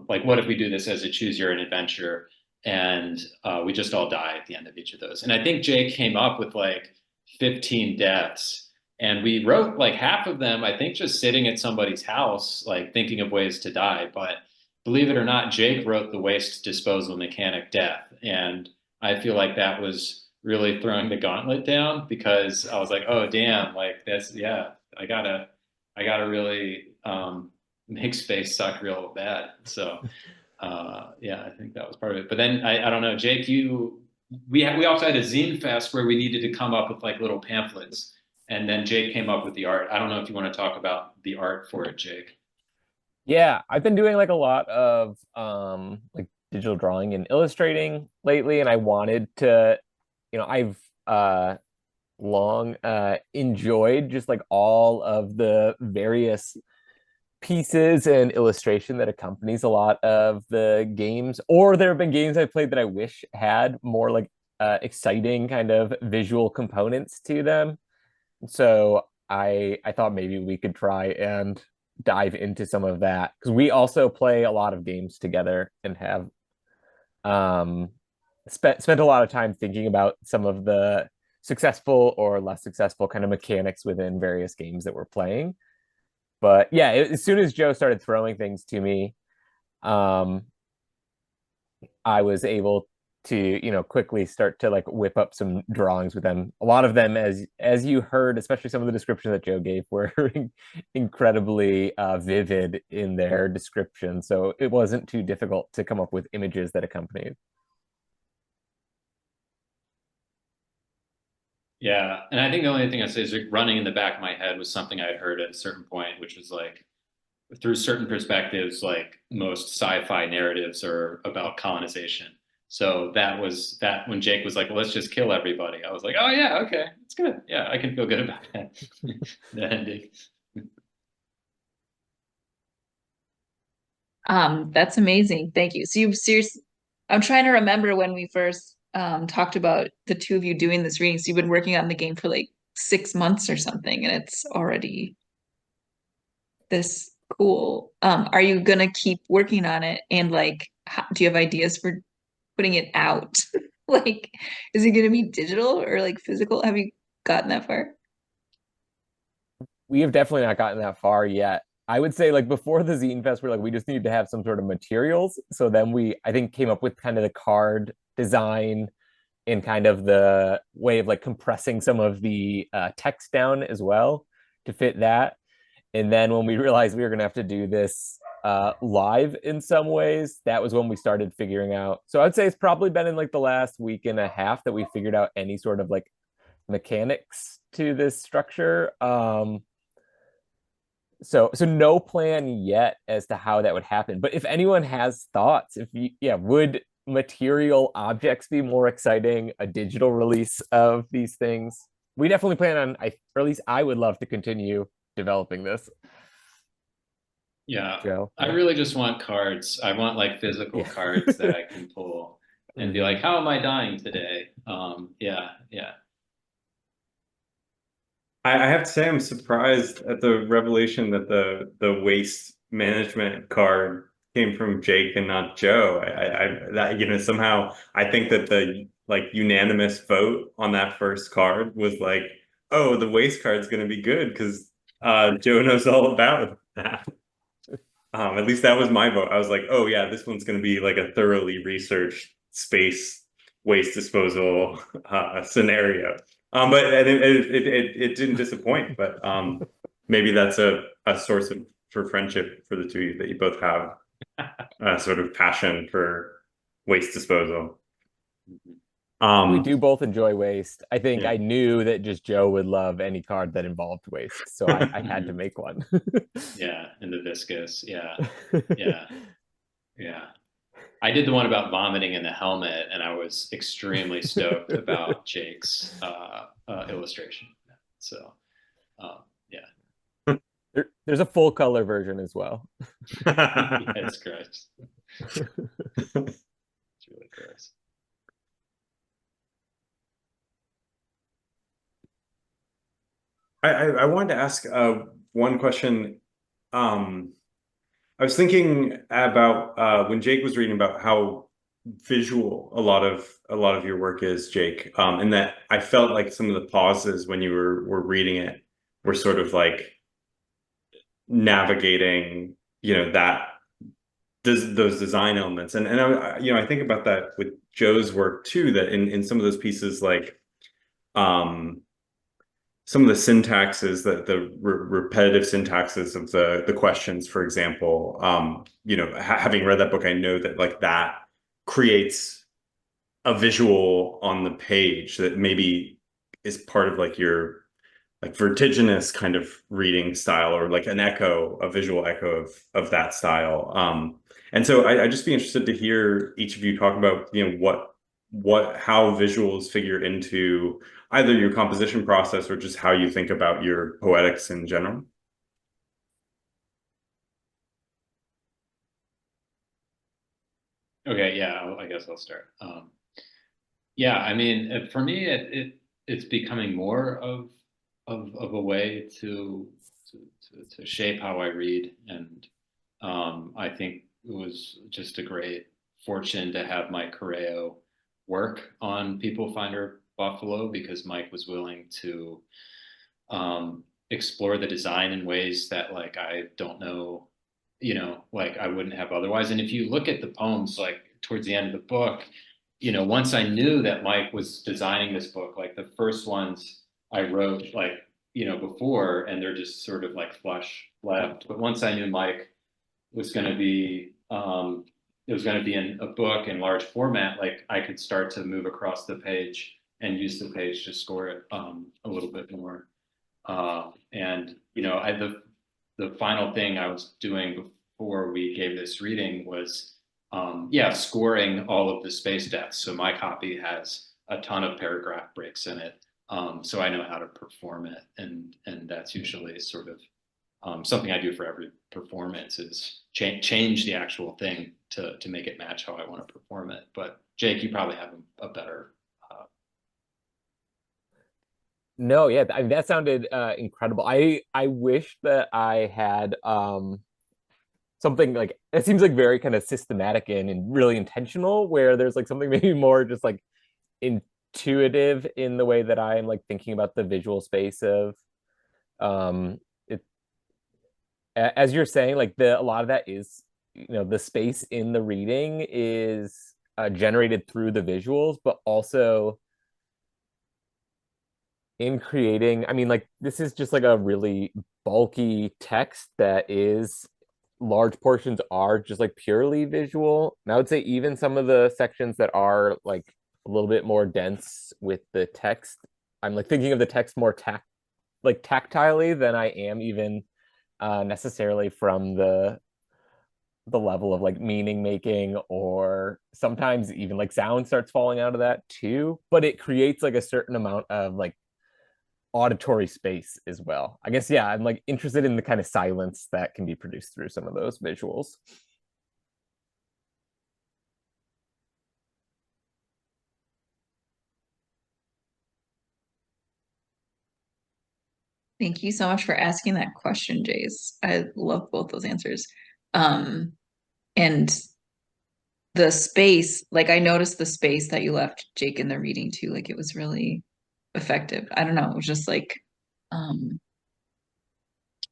like what if we do this as a choose your own adventure, and we just all die at the end of each of those. And I think Jake came up with like 15 deaths, and we wrote like half of them, I think, just sitting at somebody's house, like thinking of ways to die. But believe it or not, Jake wrote the waste disposal mechanic death. And I feel like that was really throwing the gauntlet down, because I was like, oh, damn, like that's, yeah, I gotta really make space suck real bad. So yeah, I think that was part of it. But then I don't know, Jake, you we also had a zine fest where we needed to come up with like little pamphlets, and then Jake came up with the art. I don't know if you want to talk about the art for it, Jake. Yeah, I've been doing like a lot of like digital drawing and illustrating lately, and I wanted to, I've long enjoyed just like all of the various pieces and illustration that accompanies a lot of the games. Or there have been games I've played that I wish had more like exciting kind of visual components to them. So I thought maybe we could try and dive into some of that, because we also play a lot of games together and have um spent a lot of time thinking about some of the successful or less successful kind of mechanics within various games that we're playing. But yeah, as soon as Joe started throwing things to me, um I was able to, quickly start to like whip up some drawings with them. A lot of them, as you heard, especially some of the description that Joe gave, were incredibly vivid in their description. So it wasn't too difficult to come up with images that accompanied. Yeah, and I think the only thing I'd say is like running in the back of my head was something I had heard at a certain point, which was like, through certain perspectives, like most sci-fi narratives are about colonization. So that was that when Jake was like, well, let's just kill everybody. I was like, oh yeah, okay, it's good. Yeah, I can feel good about that. The ending. That's amazing. Thank you. So you seriously, I'm trying to remember when we first talked about the two of you doing this reading. So you've been working on the game for like 6 months or something, and it's already this cool. Are you gonna keep working on it? And like, do you have ideas for putting it out? Like, is it gonna be digital or like physical? Have you gotten that far? We have definitely not gotten that far yet. I would say like before the Zine Fest, we're like, we just need to have some sort of materials. So then I think, came up with kind of the card design and kind of the way of like compressing some of the text down as well to fit that. And then when we realized we were going to have to do this live in some ways, that was when we started figuring out. So I'd say it's probably been in like the last week and a half that we figured out any sort of like mechanics to this structure. So no plan yet as to how that would happen. But if anyone has thoughts, would material objects be more exciting? A digital release of these things? We definitely plan on, or at least I would love to continue developing this. Yeah, Joe? I really just want cards. I want like physical Yeah. cards that I can pull and be like, how am I dying today? Yeah, yeah. I have to say I'm surprised at the revelation that the waste management card came from Jake and not Joe. That somehow I think that the like unanimous vote on that first card was like, oh, the waste card's going to be good because Joe knows all about that. At least that was my vote. I was like, oh yeah, this one's going to be like a thoroughly researched space waste disposal scenario. But it didn't disappoint. But maybe that's a source for friendship for the two of you, that you both have a sort of passion for waste disposal. We do both enjoy waste. I think Yeah. I knew that just Joe would love any card that involved waste, so I had to make one. Yeah, and the viscous. Yeah, yeah, yeah. I did the one about vomiting in the helmet, and I was extremely stoked about Jake's illustration. So, yeah. There's a full color version as well. Yeah, it's gross. It's really gross. I wanted to ask one question. I was thinking about when Jake was reading about how visual a lot of your work is, Jake, and that I felt like some of the pauses when you were reading it were sort of like navigating, that those design elements, and I think about that with Joe's work too. That in some of those pieces, like some of the syntaxes, the repetitive syntaxes of the questions, for example, having read that book, I know that like that creates a visual on the page that maybe is part of like your like vertiginous kind of reading style, or like an echo, a visual echo of that style. And so I'd just be interested to hear each of you talk about, you know, how visuals figure into either your composition process or just how you think about your poetics in general. Okay, yeah, I guess I'll start. Yeah, I mean, for me, it's becoming more of a way to shape how I read, and I think it was just a great fortune to have Mike Correo work on People Finder Buffalo, because Mike was willing to explore the design in ways that like I don't know, you know, like I wouldn't have otherwise. And if you look at the poems, like towards the end of the book, you know, once I knew that Mike was designing this book, like the first ones I wrote, like, you know, before, and they're just sort of like flush left. But once I knew Mike was going to be, it was going to be in a book in large format, like I could start to move across the page and use the page to score it a little bit more. And you know, the final thing I was doing before we gave this reading was, yeah, scoring all of the space deaths. So my copy has a ton of paragraph breaks in it, so I know how to perform it, and that's usually sort of something I do for every performance is change the actual thing to make it match how I want to perform it. But Jake, you probably have a better. No, yeah, I mean, that sounded incredible. I wish that I had something like, it seems like very kind of systematic and really intentional, where there's like something maybe more just like intuitive in the way that I'm like thinking about the visual space of it. As you're saying, like a lot of that is, you know, the space in the reading is generated through the visuals, but also in creating, I mean, like this is just like a really bulky text that is, large portions are just like purely visual. And I would say even some of the sections that are like a little bit more dense with the text, I'm like thinking of the text more tactilely than I am even necessarily from the level of like meaning making, or sometimes even like sound starts falling out of that too. But it creates like a certain amount of like auditory space as well. I guess, yeah, I'm like interested in the kind of silence that can be produced through some of those visuals. Thank you so much for asking that question, Jace. I love both those answers. And the space, like I noticed the space that you left Jake in the reading too, like it was really effective. I don't know, it was just like um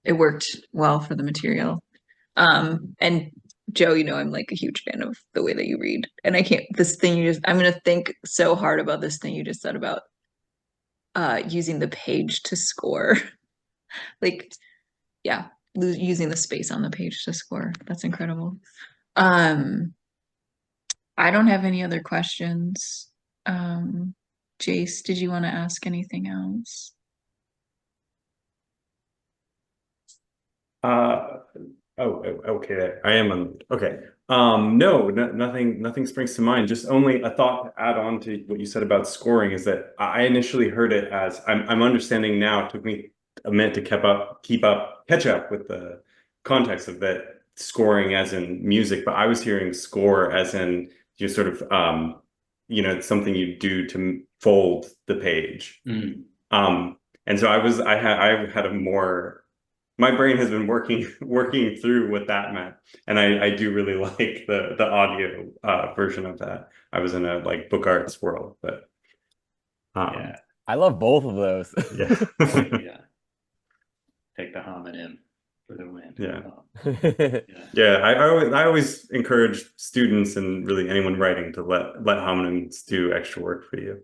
it worked well for the material. And Joe, you know, I'm like a huge fan of the way that you read. And I can't, this thing you just, I'm gonna think so hard about this thing you just said about using the page to score. Like, yeah, using the space on the page to score. That's incredible. Um, I don't have any other questions. Jace, did you want to ask anything else? Uh, okay. I am on. Okay. No, nothing springs to mind. Just only a thought to add on to what you said about scoring is that I initially heard it as I'm understanding now. It took me a minute to catch up with the context of that scoring as in music, but I was hearing score as in you sort of you know, it's something you do to fold the page. Mm. And so I had a more, my brain has been working through what that meant, and I do really like the audio version of that. I was in a like book arts world, but Yeah, I love both of those. yeah. yeah. Take the homonym for the win. Yeah. Yeah, Yeah, I always encourage students and really anyone writing to let homonyms do extra work for you.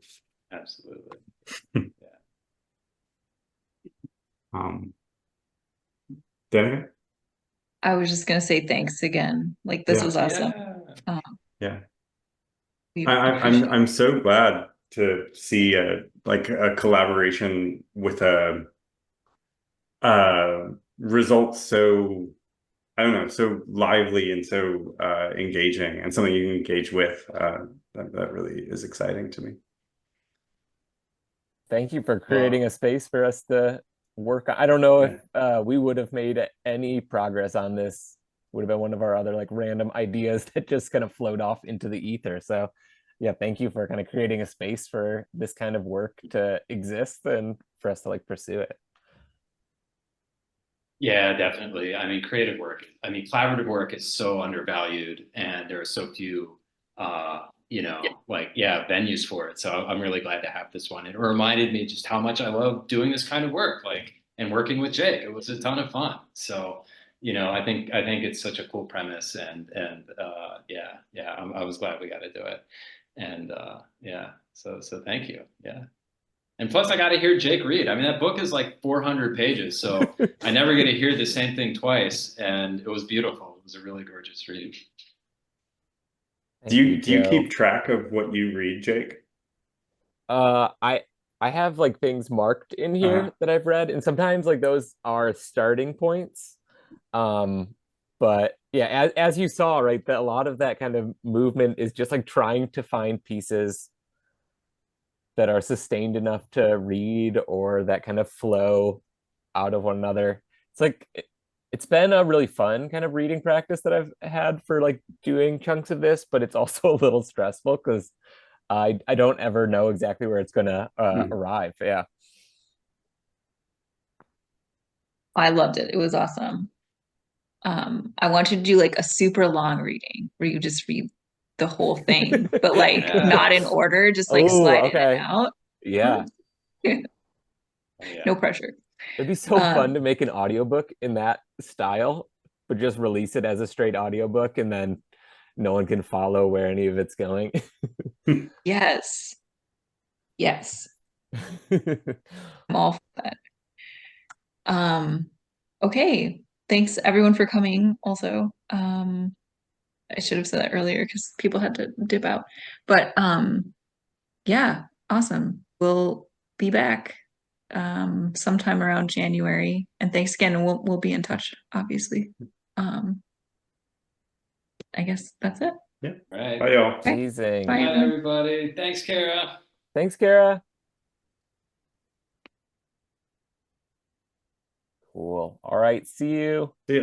absolutely. Um, Danica? I was just gonna say thanks again. Like this Yeah. was awesome. Yeah. Um, Yeah. We I'm appreciate I'm so glad to see like a collaboration with a results so, I don't know, so lively and so engaging, and something you can engage with. That really is exciting to me. Thank you for creating a space for us to work on. I don't know if we would have made any progress on this. Would have been one of our other like random ideas that just kind of float off into the ether. So yeah, thank you for kind of creating a space for this kind of work to exist and for us to like pursue it. Yeah, definitely. I mean, creative work, I mean, collaborative work is so undervalued, and there are so few, venues for it. So I'm really glad to have this one. It reminded me just how much I love doing this kind of work, like, and working with Jake. It was a ton of fun. So, I think it's such a cool premise, I was glad we got to do it. And so thank you. Yeah. And plus, I got to hear Jake read. I mean, that book is like 400 pages, so I never get to hear the same thing twice, and it was beautiful. It was a really gorgeous read. Do you keep track of what you read, Jake? I have like things marked in here that I've read, and sometimes like those are starting points. But yeah, as you saw, right, that a lot of that kind of movement is just like trying to find pieces that are sustained enough to read or that kind of flow out of one another. It's like it's been a really fun kind of reading practice that I've had for like doing chunks of this, but it's also a little stressful because I don't ever know exactly where it's gonna arrive. Yeah. I loved it. It was awesome. I wanted to do like a super long reading where you just read the whole thing, but like not in order, just like slide in and out. Yeah. No pressure. It'd be so fun to make an audiobook in that style, but just release it as a straight audiobook and then no one can follow where any of it's going. Yes. Yes. I'm all for that. Okay. Thanks everyone for coming also. I should have said that earlier because people had to dip out. But yeah, awesome. We'll be back sometime around January. And thanks again, and we'll be in touch, obviously. I guess that's it. Yeah. Right. Bye, y'all. Amazing. Bye, Bye, everybody. Thanks, Kara. Thanks, Kara. Cool. All right. See you. See ya.